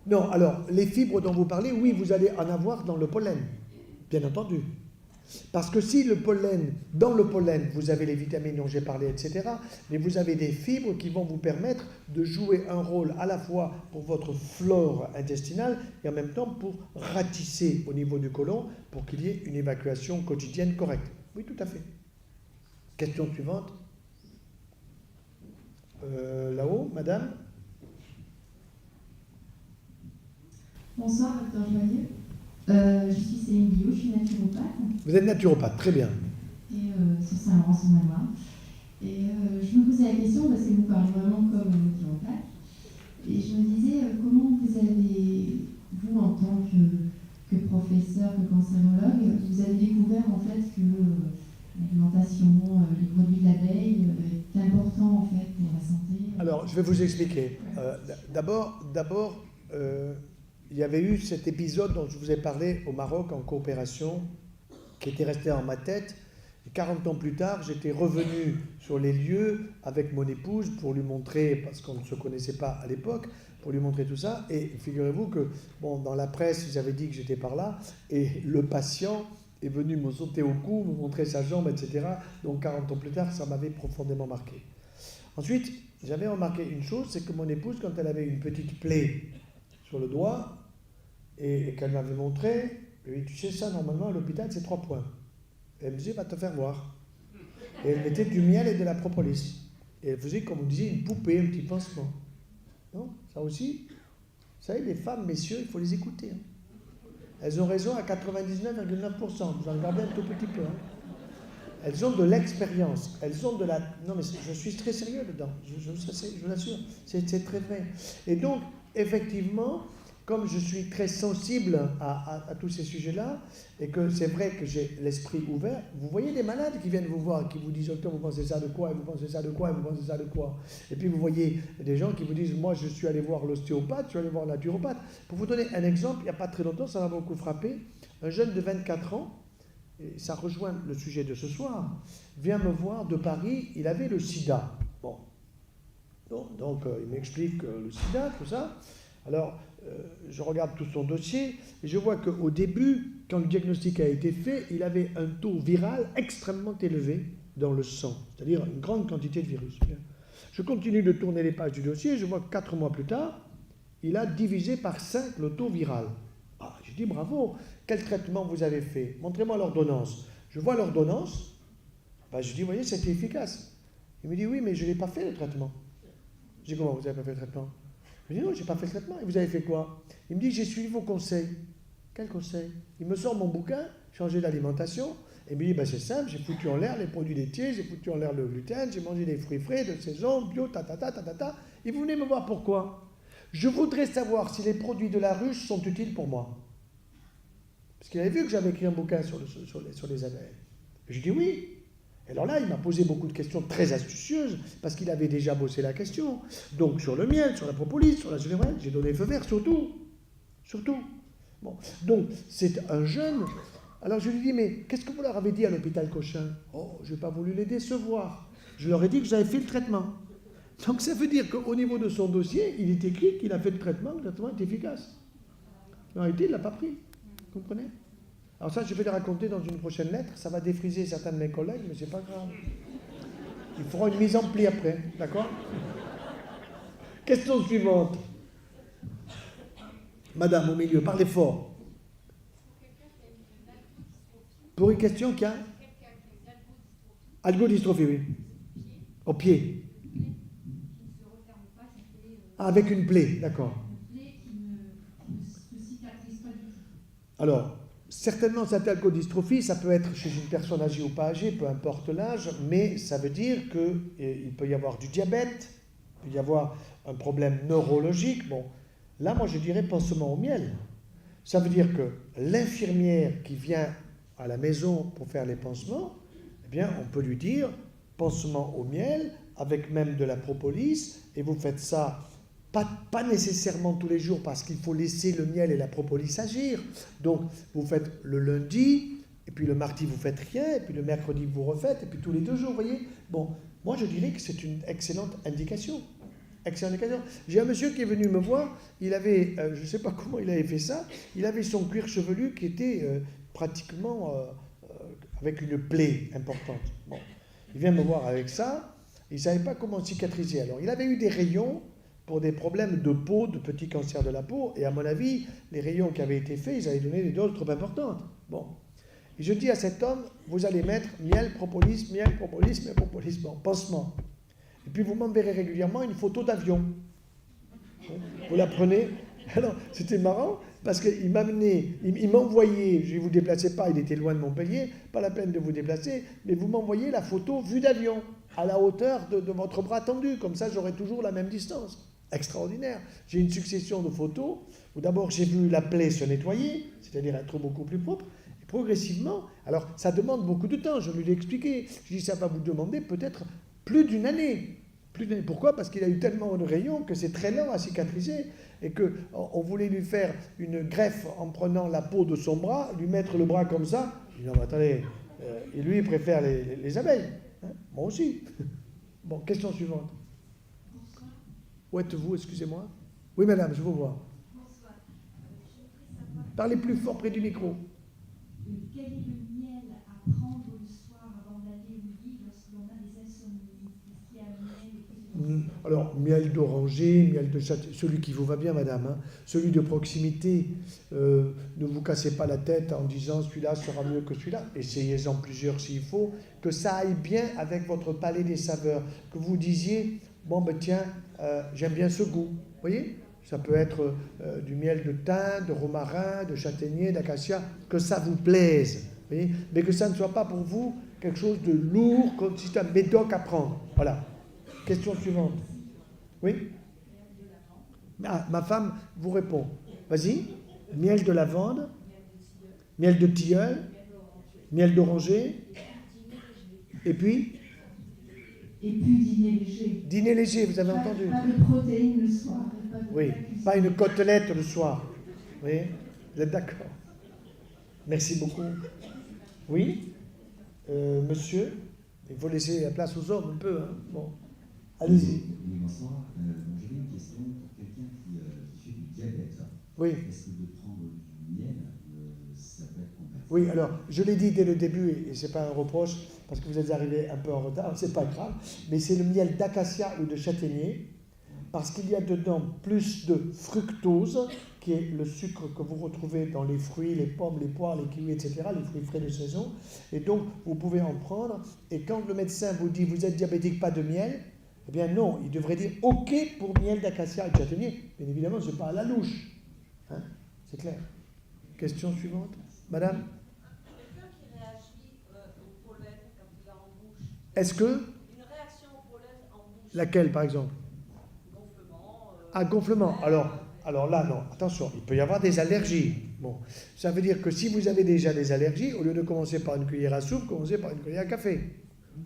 Non, alors les fibres dont vous parlez, oui, vous allez en avoir dans le pollen, bien entendu. Parce que si dans le pollen, vous avez les vitamines dont j'ai parlé, etc., mais vous avez des fibres qui vont vous permettre de jouer un rôle à la fois pour votre flore intestinale et en même temps pour ratisser au niveau du côlon pour qu'il y ait une évacuation quotidienne correcte. Oui, tout à fait. Question suivante. Là-haut, madame. Bonsoir, docteur Joyeux. Je suis Céline Guillot, je suis naturopathe. Vous êtes naturopathe, très bien. Et sur Saint-Laurent-sur-Maloire. Et je me posais la question, parce que vous parlez vraiment comme un naturopathe. Et je me disais, comment vous avez, vous en tant que professeur, que cancérologue, vous avez découvert en fait que l'alimentation, les produits de l'abeille est important en fait pour la santé. Alors, je vais vous expliquer. D'abord, il y avait eu cet épisode dont je vous ai parlé au Maroc en coopération, qui était resté en ma tête. Et 40 ans plus tard, j'étais revenu sur les lieux avec mon épouse pour lui montrer, parce qu'on ne se connaissait pas à l'époque, pour lui montrer tout ça. Et figurez-vous que, bon, dans la presse, ils avaient dit que j'étais par là, et le patient est venu me sauter au cou, me montrer sa jambe, etc. Donc 40 ans plus tard, ça m'avait profondément marqué. Ensuite, j'avais remarqué une chose, c'est que mon épouse, quand elle avait une petite plaie sur le doigt, et qu'elle m'avait montré, je lui ai dit, tu sais ça, normalement à l'hôpital c'est 3 points. Et elle me disait, va te faire voir. Et elle mettait du miel et de la propolis. Et elle faisait, comme on disait, une poupée, un petit pansement. Non, ça aussi, vous savez, les femmes, messieurs, il faut les écouter. Hein. Elles ont raison à 99,9%, vous en gardez un tout petit peu. Hein. Elles ont de l'expérience, elles ont de la... Non mais je suis très sérieux dedans, je vous l'assure, c'est très vrai. Et donc, effectivement, comme je suis très sensible à tous ces sujets-là, et que c'est vrai que j'ai l'esprit ouvert, vous voyez des malades qui viennent vous voir, et qui vous disent « Docteur, vous pensez ça de quoi ? Et vous pensez ça de quoi ? Et vous pensez ça de quoi ?» Et puis vous voyez des gens qui vous disent « Moi, je suis allé voir l'ostéopathe, je suis allé voir le naturopathe. » Pour vous donner un exemple, il n'y a pas très longtemps, ça m'a beaucoup frappé, un jeune de 24 ans, et ça rejoint le sujet de ce soir, vient me voir de Paris, il avait le sida. Bon. Donc il m'explique le sida, tout ça. Alors, je regarde tout son dossier et je vois qu'au début, quand le diagnostic a été fait, il avait un taux viral extrêmement élevé dans le sang, c'est-à-dire une grande quantité de virus. Je continue de tourner les pages du dossier et je vois que 4 mois plus tard, il a divisé par 5 le taux viral. Ah, je dis bravo, quel traitement vous avez fait? Montrez-moi l'ordonnance. Je vois l'ordonnance, je dis, vous voyez, c'était efficace. Il me dit, oui, mais je n'ai pas fait le traitement. Je dis, comment vous n'avez pas fait le traitement? Je lui dis, non, je n'ai pas fait le traitement. Et vous avez fait quoi? Il me dit, j'ai suivi vos conseils. Quels conseils? Il me sort mon bouquin, changer d'alimentation, et il me dit, c'est simple, j'ai foutu en l'air les produits laitiers, j'ai foutu en l'air le gluten, j'ai mangé des fruits frais, de saison, bio, Et vous venez me voir pourquoi? Je voudrais savoir si les produits de la ruche sont utiles pour moi. Parce qu'il avait vu que j'avais écrit un bouquin sur les abeilles. Et je dis oui. Et alors là, il m'a posé beaucoup de questions très astucieuses, parce qu'il avait déjà bossé la question. Donc sur le miel, sur la propolis, sur la générale, j'ai donné feu vert, surtout. Bon. Donc c'est un jeune. Alors je lui dis, mais qu'est-ce que vous leur avez dit à l'hôpital Cochin? Oh, je n'ai pas voulu les décevoir. Je leur ai dit que j'avais fait le traitement. Donc ça veut dire qu'au niveau de son dossier, il est écrit qu'il a fait le traitement est efficace. En réalité, il ne l'a pas pris. Vous comprenez? Alors ça, je vais le raconter dans une prochaine lettre. Ça va défriser certains de mes collègues, mais c'est pas grave. Ils feront une mise en pli après, d'accord? Question suivante. Madame, au milieu, parlez fort. Pour une question qui a algodystrophie, oui. Au pied. Ah, avec une plaie, d'accord. Alors, certainement, cette algodystrophie, ça peut être chez une personne âgée ou pas âgée, peu importe l'âge, mais ça veut dire qu'il peut y avoir du diabète, il peut y avoir un problème neurologique. Bon, là, moi, je dirais pansement au miel. Ça veut dire que l'infirmière qui vient à la maison pour faire les pansements, eh bien, on peut lui dire pansement au miel, avec même de la propolis, et vous faites ça pas nécessairement tous les jours, parce qu'il faut laisser le miel et la propolis agir. Donc, vous faites le lundi, et puis le mardi, vous faites rien, et puis le mercredi, vous refaites, et puis tous les 2 jours, vous voyez. Bon, moi, je dirais que c'est une excellente indication. Excellente indication. J'ai un monsieur qui est venu me voir, il avait, je ne sais pas comment il avait fait ça, il avait son cuir chevelu qui était pratiquement avec une plaie importante. Bon, il vient me voir avec ça, il ne savait pas comment cicatriser. Alors, il avait eu des rayons pour des problèmes de peau, de petits cancers de la peau, et à mon avis, les rayons qui avaient été faits, ils avaient donné des doses trop importantes. Bon. Et je dis à cet homme, vous allez mettre miel, propolis, bon, pansement. Et puis vous m'enverrez régulièrement une photo d'avion. Vous la prenez. Alors, c'était marrant, parce qu'il m'amenait, il m'envoyait, je ne vous déplacez pas, il était loin de Montpellier, pas la peine de vous déplacer, mais vous m'envoyez la photo vue d'avion, à la hauteur de votre bras tendu, comme ça j'aurai toujours la même distance. Extraordinaire. J'ai une succession de photos où d'abord j'ai vu la plaie se nettoyer, c'est-à-dire être beaucoup plus propre, et progressivement, alors ça demande beaucoup de temps, je lui ai expliqué, je dis ça va vous demander peut-être plus d'une année. Pourquoi? Parce qu'il a eu tellement de rayons que c'est très lent à cicatriser, et qu'on voulait lui faire une greffe en prenant la peau de son bras, lui mettre le bras comme ça. Je dis non mais attendez, et lui il préfère les abeilles, hein, moi aussi. Bon, question suivante. Où êtes-vous, excusez-moi? Oui, madame, je vous vois. Bonsoir. Je voudrais savoir Parlez plus fort près du micro. quel est le miel à prendre le soir avant d'aller au lit lorsque l'on a des insomnies. Est-ce qu'il y a un miel Alors, miel d'oranger, miel de châtaignier, celui qui vous va bien, madame, hein, celui de proximité. Ne vous cassez pas la tête en disant celui-là sera mieux que celui-là. Essayez-en plusieurs s'il faut, que ça aille bien avec votre palais des saveurs. Que vous disiez, bon ben tiens, j'aime bien ce goût. Vous voyez? Ça peut être du miel de thym, de romarin, de châtaignier, d'acacia, que ça vous plaise. Vous voyez? Mais que ça ne soit pas pour vous quelque chose de lourd, comme si c'était un médoc à prendre. Voilà. Question suivante. Oui? Ah, ma femme vous répond. Vas-y. Miel de lavande, miel de tilleul, miel d'oranger, et puis dîner léger. dîner léger, vous avez entendu? Pas de protéines le soir. Oui, pas une côtelette le soir. Oui, vous êtes d'accord? Merci beaucoup. Oui, monsieur, il faut laisser la place aux hommes un peu. Hein. Bon, allez-y. Oui, bonsoir. J'avais une question pour quelqu'un qui fait du diabète. Oui. Est-ce que de prendre du miel, ça peut être compatible? Oui, alors, je l'ai dit dès le début, et ce n'est pas un reproche, parce que vous êtes arrivé un peu en retard, c'est pas grave, mais c'est le miel d'acacia ou de châtaignier, parce qu'il y a dedans plus de fructose, qui est le sucre que vous retrouvez dans les fruits, les pommes, les poires, les kiwis, etc., les fruits frais de saison, et donc vous pouvez en prendre, et quand le médecin vous dit « vous êtes diabétique, pas de miel », eh bien non, il devrait dire « ok pour miel d'acacia et de châtaignier ». Bien évidemment, ce n'est pas à la louche. Hein, c'est clair. Question suivante. Madame? Quelqu'un qui réagit au pollen quand il est en bouche. Est-ce que? Une réaction au pollen en bouche. Laquelle, par exemple? Gonflement. Ah, gonflement. Alors là, non. Attention, il peut y avoir des allergies. Bon, ça veut dire que si vous avez déjà des allergies, au lieu de commencer par une cuillère à soupe, commencez par une cuillère à café.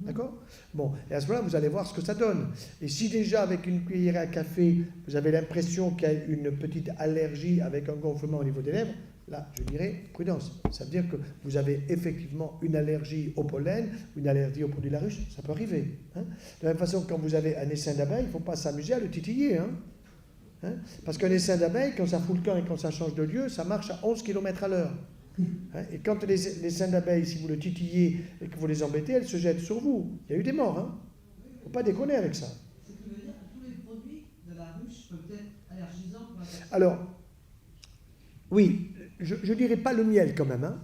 D'accord? Bon, et à ce moment-là, vous allez voir ce que ça donne. Et si déjà, avec une cuillère à café, vous avez l'impression qu'il y a une petite allergie avec un gonflement au niveau des lèvres, là, je dirais prudence. Ça veut dire que vous avez effectivement une allergie au pollen, une allergie au produit de la ruche, ça peut arriver. Hein. De la même façon, quand vous avez un essaim d'abeille, il ne faut pas s'amuser à le titiller. Hein. Hein. Parce qu'un essaim d'abeille, quand ça fout le camp et quand ça change de lieu, ça marche à 11 km à l'heure. Hein, et quand les seins d'abeilles, si vous le titillez et que vous les embêtez, elles se jettent sur vous. Il y a eu des morts. Hein. Il ne faut pas déconner avec ça. Ce qui veut dire que tous les produits de la ruche peuvent être allergisants pour la personne. Alors, oui, je ne dirais pas le miel quand même. Hein.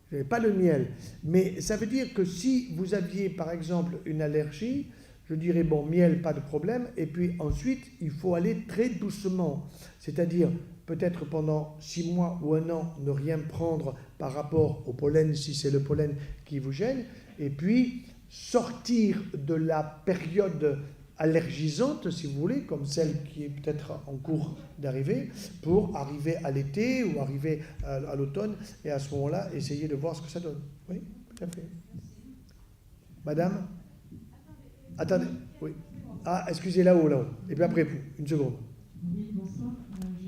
Je dirais pas le miel. Mais ça veut dire que si vous aviez, par exemple, une allergie, je dirais, bon, miel, pas de problème. Et puis ensuite, il faut aller très doucement. C'est-à-dire, peut-être pendant 6 mois ou 1 an, ne rien prendre par rapport au pollen, si c'est le pollen qui vous gêne. Et puis, sortir de la période allergisante, si vous voulez, comme celle qui est peut-être en cours d'arriver, pour arriver à l'été ou arriver à l'automne. Et à ce moment-là, essayer de voir ce que ça donne. Oui, tout à fait. Madame ? Attendez, oui. Ah, excusez, là-haut. Et puis après, vous, une seconde. Oui, bonsoir.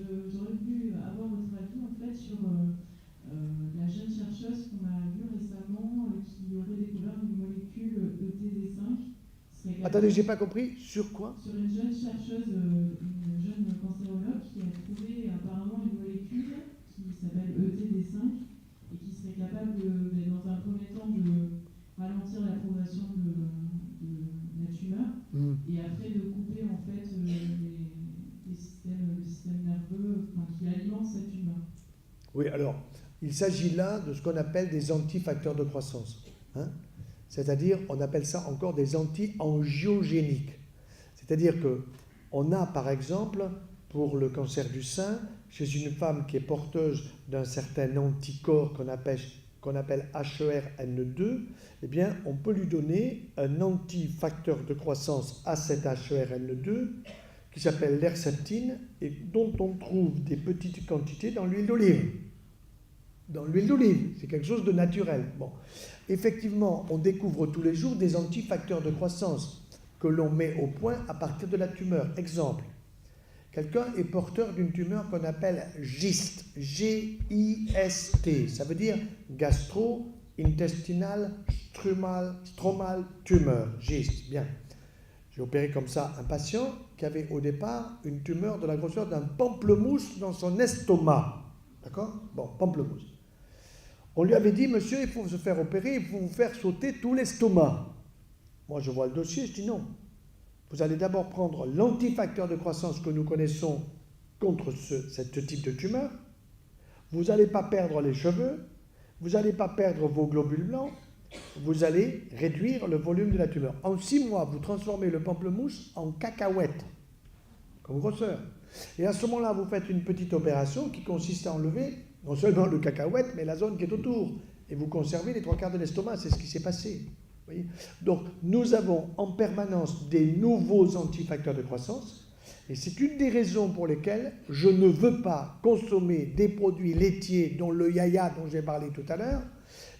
J'aurais voulu avoir votre avis en fait sur la jeune chercheuse qu'on a vue récemment qui aurait découvert une molécule ETD5. Attendez, j'ai pas compris. Sur quoi? Sur une jeune chercheuse, une jeune cancérologue qui a trouvé apparemment une molécule qui s'appelle ETD5 et qui serait capable, dans un premier temps, de ralentir la progression de la tumeur et après de couper en fait le système nerveux qui alimente cette tumeur. Oui, alors, il s'agit là de ce qu'on appelle des antifacteurs de croissance. Hein? C'est-à-dire, on appelle ça encore des anti-angiogéniques. C'est-à-dire qu'on a, par exemple, pour le cancer du sein, chez une femme qui est porteuse d'un certain anticorps qu'on appelle HERN2, eh bien, on peut lui donner un antifacteur de croissance à cet HERN2 qui s'appelle l'herceptine et dont on trouve des petites quantités dans l'huile d'olive. Dans l'huile d'olive, c'est quelque chose de naturel. Bon. Effectivement, on découvre tous les jours des antifacteurs de croissance que l'on met au point à partir de la tumeur. Exemple, quelqu'un est porteur d'une tumeur qu'on appelle GIST, G-I-S-T, ça veut dire gastro-intestinal stromal tumeur, GIST, bien. J'ai opéré comme ça un patient qui avait au départ une tumeur de la grosseur d'un pamplemousse dans son estomac. D'accord? Bon, pamplemousse. On lui avait dit, monsieur, il faut se faire opérer, il faut vous faire sauter tout l'estomac. Moi, je vois le dossier, je dis non. Vous allez d'abord prendre l'antifacteur de croissance que nous connaissons contre ce type de tumeur. Vous n'allez pas perdre les cheveux, vous n'allez pas perdre vos globules blancs, vous allez réduire le volume de la tumeur. En 6 mois, vous transformez le pamplemousse en cacahuète, comme grosseur. Et à ce moment-là, vous faites une petite opération qui consiste à enlever non seulement le cacahuète, mais la zone qui est autour. Et vous conservez les 3/4 de l'estomac, c'est ce qui s'est passé. Vous voyez ? Donc, nous avons en permanence des nouveaux antifacteurs de croissance. Et c'est une des raisons pour lesquelles je ne veux pas consommer des produits laitiers, dont le yaya dont j'ai parlé tout à l'heure,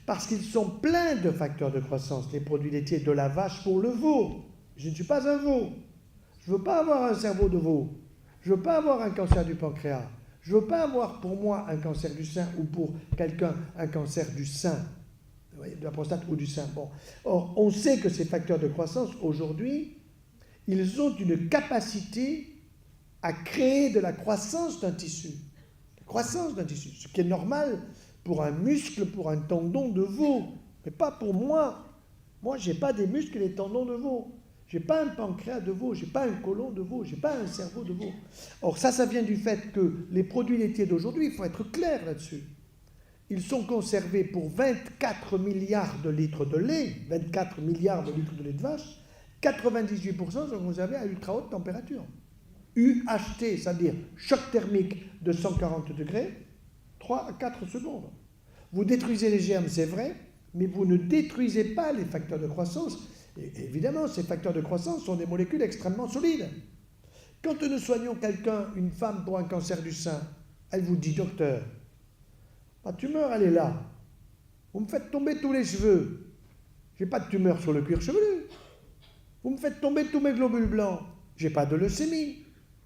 parce qu'ils sont pleins de facteurs de croissance, les produits laitiers de la vache pour le veau. Je ne suis pas un veau. Je ne veux pas avoir un cerveau de veau. Je ne veux pas avoir un cancer du pancréas. Je ne veux pas avoir pour moi un cancer du sein ou pour quelqu'un un cancer du sein, de la prostate ou du sein. Bon. Or, on sait que ces facteurs de croissance, aujourd'hui, ils ont une capacité à créer de la croissance d'un tissu. Croissance d'un tissu, ce qui est normal pour un muscle, pour un tendon de veau, mais pas pour moi. Moi, je n'ai pas des muscles et des tendons de veau. Je n'ai pas un pancréas de veau, je n'ai pas un côlon de veau, je n'ai pas un cerveau de veau. Or, ça vient du fait que les produits laitiers d'aujourd'hui, il faut être clair là-dessus, ils sont conservés pour 24 milliards de litres de lait, 24 milliards de litres de lait de vache, 98% sont conservés à ultra haute température. UHT, c'est-à-dire choc thermique de 140 degrés, 3 à 4 secondes. Vous détruisez les germes, c'est vrai, mais vous ne détruisez pas les facteurs de croissance. Et évidemment, ces facteurs de croissance sont des molécules extrêmement solides. Quand nous soignons quelqu'un, une femme pour un cancer du sein, elle vous dit, docteur, ma tumeur, elle est là. Vous me faites tomber tous les cheveux. Je n'ai pas de tumeur sur le cuir chevelu. Vous me faites tomber tous mes globules blancs. Je n'ai pas de leucémie.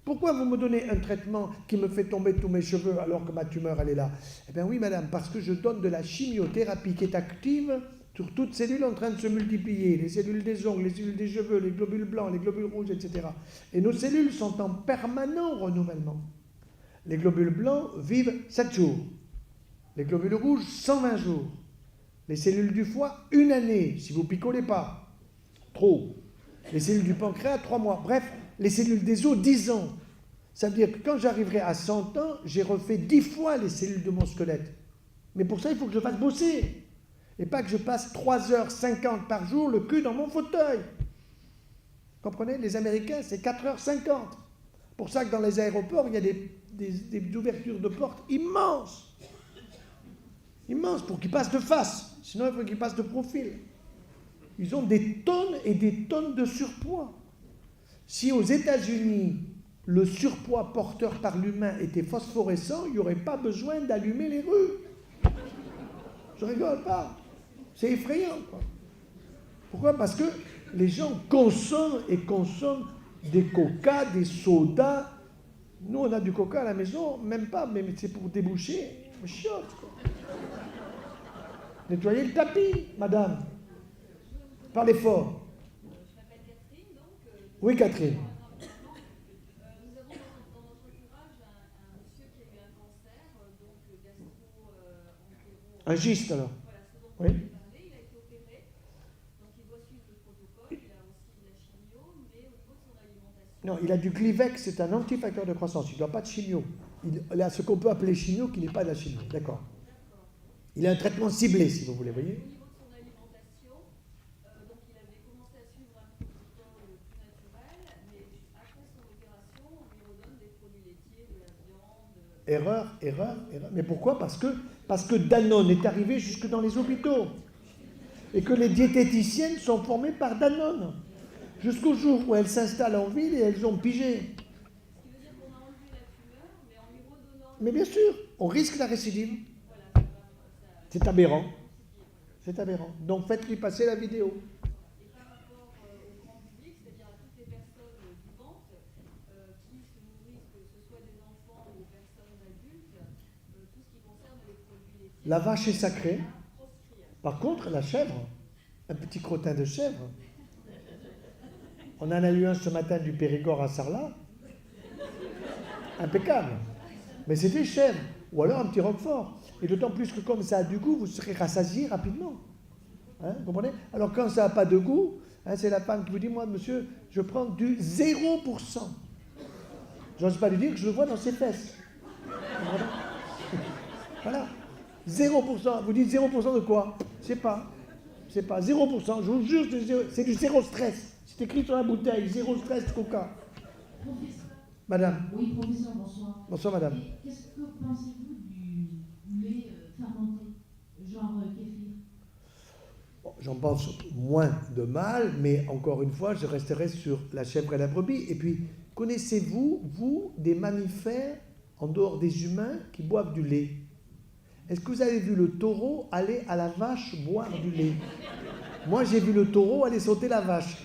Pourquoi vous me donnez un traitement qui me fait tomber tous mes cheveux alors que ma tumeur, elle est là? Eh bien oui, madame, parce que je donne de la chimiothérapie qui est active sur toute cellule en train de se multiplier, les cellules des ongles, les cellules des cheveux, les globules blancs, les globules rouges, etc. Et nos cellules sont en permanent renouvellement. Les globules blancs vivent 7 jours. Les globules rouges, 120 jours. Les cellules du foie, 1 année, si vous picolez pas. Trop. Les cellules du pancréas, 3 mois. Bref, les cellules des os, 10 ans. Ça veut dire que quand j'arriverai à 100 ans, j'ai refait 10 fois les cellules de mon squelette. Mais pour ça, il faut que je fasse bosser. Et pas que je passe 3h50 par jour le cul dans mon fauteuil. Comprenez? Les Américains, c'est 4h50. Pour ça que dans les aéroports, il y a des ouvertures de portes immenses. Immenses, pour qu'ils passent de face. Sinon, il faut qu'ils passent de profil. Ils ont des tonnes et des tonnes de surpoids. Si aux États-Unis, le surpoids porteur par l'humain était phosphorescent, il n'y aurait pas besoin d'allumer les rues. Je rigole pas. C'est effrayant, quoi. Pourquoi? Parce que les gens consomment et consomment des coca, des sodas. Nous, on a du coca à la maison, même pas, mais c'est pour déboucher. Chiotte, quoi. Nettoyez le tapis, madame. Parlez fort. Je m'appelle Catherine, donc. Oui, Catherine. Nous avons dans notre entourage un monsieur qui a eu un cancer, donc gastro-entéro. Un giste, alors. Voilà, ce dont Oui. on avait parlé, il a été opéré, donc il doit suivre le protocole, il a aussi de la chimio, mais au niveau de son alimentation. Non, il a du Glyvex, c'est un antifacteur de croissance. Il ne doit pas de chimio. Il a ce qu'on peut appeler chimio qui n'est pas de la chimio. D'accord. Il a un traitement ciblé, si vous voulez, voyez. Au niveau de son alimentation, donc il avait commencé à suivre un protocole plus naturel, mais après son opération, on lui redonne des produits laitiers, de la viande. Erreur. Mais pourquoi? Parce que Danone est arrivé jusque dans les hôpitaux. Et que les diététiciennes sont formées par Danone. Jusqu'au jour où elles s'installent en ville et elles ont pigé. Ce qui veut dire qu'on a enlevé la tumeur, mais en lui redonnant. Mais bien sûr, on risque la récidive. Voilà, C'est aberrant. C'est aberrant. Donc faites-lui passer la vidéo. et par rapport au grand public, c'est-à-dire à toutes les personnes vivantes qui se nourrissent, que ce soit des enfants ou des personnes adultes, tout ce qui concerne les produits laitiers. La vache est sacrée. Proscrire. Par contre, la chèvre, un petit crottin de chèvre. On en a eu un ce matin du Périgord à Sarlat. Impeccable. Mais c'était chèvre. Ou alors un petit roquefort. Et d'autant plus que comme ça a du goût, vous serez rassasié rapidement. Hein, vous comprenez? Alors quand ça n'a pas de goût, hein, c'est la femme qui vous dit, moi, monsieur, je prends du 0%. J'ose pas lui dire que je le vois dans ses fesses. Voilà. 0%. Vous dites 0% de quoi? C'est pas 0%. Je vous jure, c'est du zéro stress. C'est écrit sur la bouteille, zéro stress coca. Professeur. Madame. Oui, professeur, bonsoir. Bonsoir, madame. Et qu'est-ce que pensez-vous du lait fermenté, genre kéfir? Bon, j'en pense moins de mal, mais encore une fois, je resterai sur la chèvre et la brebis. Et puis, connaissez-vous, vous, des mammifères, en dehors des humains, qui boivent du lait? Est-ce que vous avez vu le taureau aller à la vache boire du lait? Moi, j'ai vu le taureau aller sauter la vache.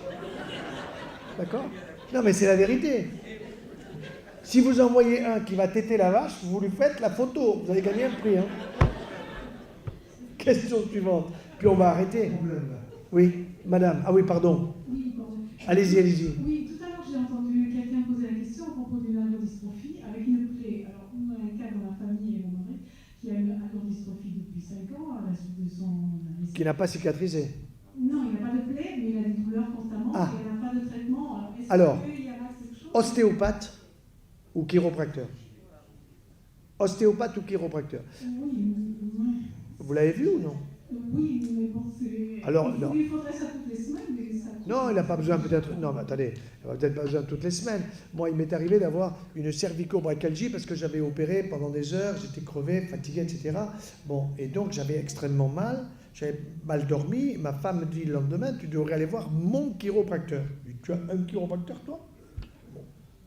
D'accord? Non, mais c'est la vérité. Si vous envoyez un qui va téter la vache, vous lui faites la photo. Vous allez gagner un prix. Hein. Question suivante. Puis on va arrêter. Oui, madame. Ah oui, pardon. Oui, pardon. Allez-y. Oui, tout à l'heure, j'ai entendu quelqu'un poser la question à propos d'une algodystrophie avec une plaie. Alors, on a un cas dans la famille et mon mari qui a une algodystrophie depuis 5 ans à la suite de son AVC. Qui n'a pas cicatrisé. Non, il n'a pas de plaie, mais il a des douleurs constamment Ah. et il n'a pas de traitement. Alors, qu'il y a quelque chose? Ostéopathe ou chiropracteur? Ostéopathe ou chiropracteur? Oui, Vous l'avez vu ou non? oui, mais bon, c'est. Alors, non. Il faudrait ça toutes les semaines, mais ça. Non, il n'a pas besoin peut-être... Non, mais attendez, il n'a peut-être pas besoin toutes les semaines. Moi, il m'est arrivé d'avoir une cervico-brachyalgie parce que j'avais opéré pendant des heures, j'étais crevé, fatigué, etc. Bon, et donc j'avais extrêmement mal, j'avais mal dormi. Ma femme me dit le lendemain, tu devrais aller voir mon chiropracteur. Je lui dis, tu as un chiropracteur, toi? Bon,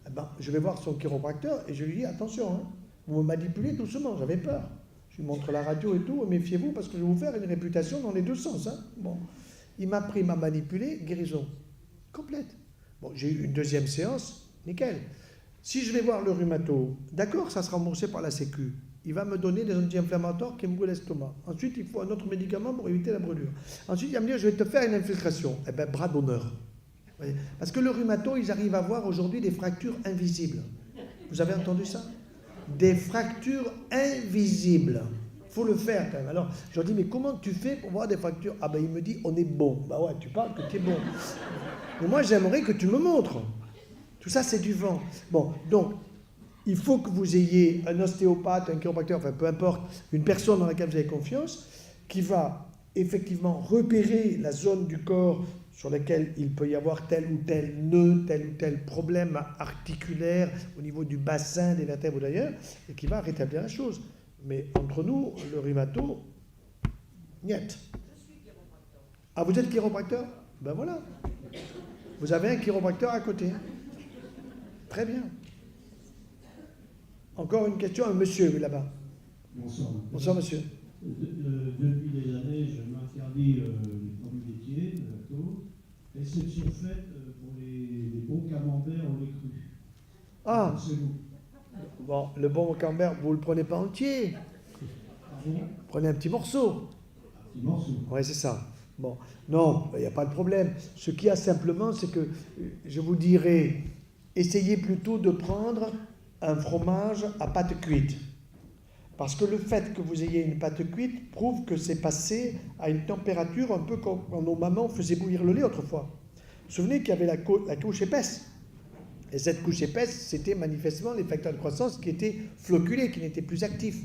eh ben, je vais voir son chiropracteur et je lui dis, attention, hein, vous me manipulez doucement, j'avais peur. Je lui montre la radio et tout, méfiez-vous parce que je vais vous faire une réputation dans les deux sens. Hein. Bon. Il m'a pris, m'a manipulé, guérison complète. Bon, j'ai eu une deuxième séance, nickel. Si je vais voir le rhumato, d'accord, ça sera remboursé par la Sécu. Il va me donner des anti-inflammatoires qui me brûlent l'estomac. Ensuite, il faut un autre médicament pour éviter la brûlure. Ensuite, il va me dire, je vais te faire une infiltration. Eh bien, bras d'honneur. Parce que le rhumato, ils arrivent à voir aujourd'hui des fractures invisibles. Vous avez entendu ça? Des fractures invisibles. Il faut le faire quand même. Alors, je leur dis, mais comment tu fais pour voir des factures? Ah ben, il me dit, on est bon. Bah ouais, tu parles que tu es bon. Mais moi, j'aimerais que tu me montres. Tout ça, c'est du vent. Bon, donc, il faut que vous ayez un ostéopathe, un chiropracteur, enfin, peu importe, une personne dans laquelle vous avez confiance, qui va effectivement repérer la zone du corps sur laquelle il peut y avoir tel ou tel nœud, tel ou tel problème articulaire au niveau du bassin, des vertèbres ou d'ailleurs, et qui va rétablir la chose. Mais entre nous, le rhumato, niet. Ah, vous êtes chiropracteur? Ben voilà. Vous avez un chiropracteur à côté. Très bien. Encore une question à un monsieur là-bas. Bonsoir. Bonsoir, monsieur. Depuis des années, je m'interdis les produits laitiers, le lacto, exception faite pour les bons camemberts ou les crus. Ah, C'est vous. bon, le bon camembert, vous ne le prenez pas entier. Pardon? Prenez un petit morceau. Un petit morceau. Oui, c'est ça. Bon, non, il n'y a pas de problème. Ce qu'il y a simplement, c'est que je vous dirais, essayez plutôt de prendre un fromage à pâte cuite. Parce que le fait que vous ayez une pâte cuite prouve que c'est passé à une température un peu comme quand nos mamans faisaient bouillir le lait autrefois. Vous vous souvenez qu'il y avait la couche épaisse. Et cette couche épaisse, c'était manifestement les facteurs de croissance qui étaient floculés, qui n'étaient plus actifs.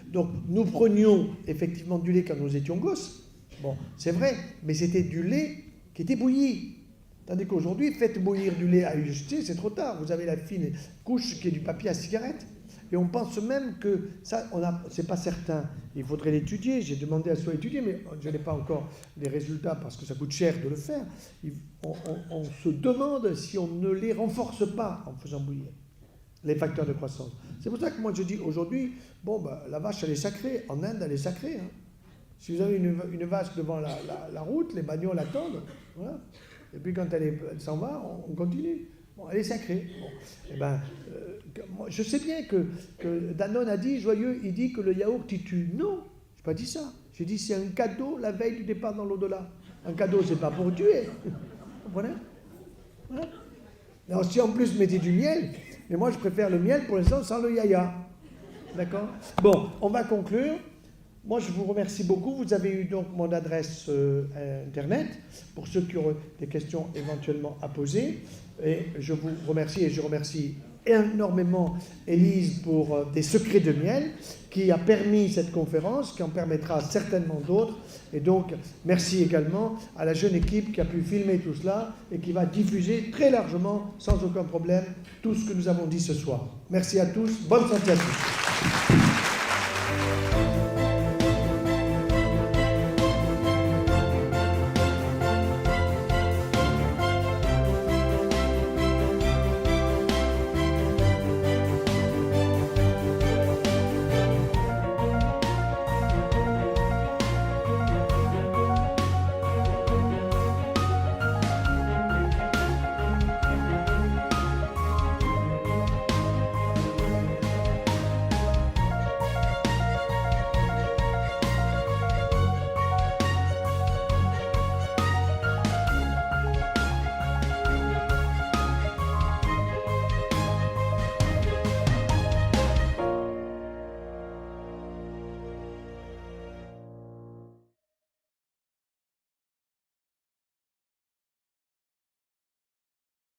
Donc nous prenions effectivement du lait quand nous étions gosses. Bon, c'est vrai, mais c'était du lait qui était bouilli. Tandis qu'aujourd'hui, faites bouillir du lait à UGT, c'est trop tard. Vous avez la fine couche qui est du papier à cigarette. Et on pense même que ça, c'est pas certain. Il faudrait l'étudier. J'ai demandé à soi d'étudier, mais je n'ai pas encore les résultats parce que ça coûte cher de le faire. On se demande si on ne les renforce pas en faisant bouillir les facteurs de croissance. C'est pour ça que moi je dis aujourd'hui, bon, bah, la vache elle est sacrée. En Inde elle est sacrée. Hein. Si vous avez une vache devant la route, les bagnoles attendent. Voilà. Et puis quand elle s'en va, on continue. Bon, elle est sacrée. Bon. Eh ben, moi, je sais bien que Danone a dit, joyeux, il dit que le yaourt il tue. Non, je n'ai pas dit ça. J'ai dit c'est un cadeau la veille du départ dans l'au-delà. Un cadeau, c'est pas pour tuer. Vous comprenez? Voilà. Alors si en plus vous mettez du miel, mais moi je préfère le miel pour l'instant sans le yaya. D'accord? Bon, on va conclure. Moi, je vous remercie beaucoup. Vous avez eu donc mon adresse Internet pour ceux qui auraient des questions éventuellement à poser. Et je vous remercie et je remercie énormément Élise pour des secrets de miel qui a permis cette conférence, qui en permettra certainement d'autres. Et donc, merci également à la jeune équipe qui a pu filmer tout cela et qui va diffuser très largement, sans aucun problème, tout ce que nous avons dit ce soir. Merci à tous. Bonne santé à tous.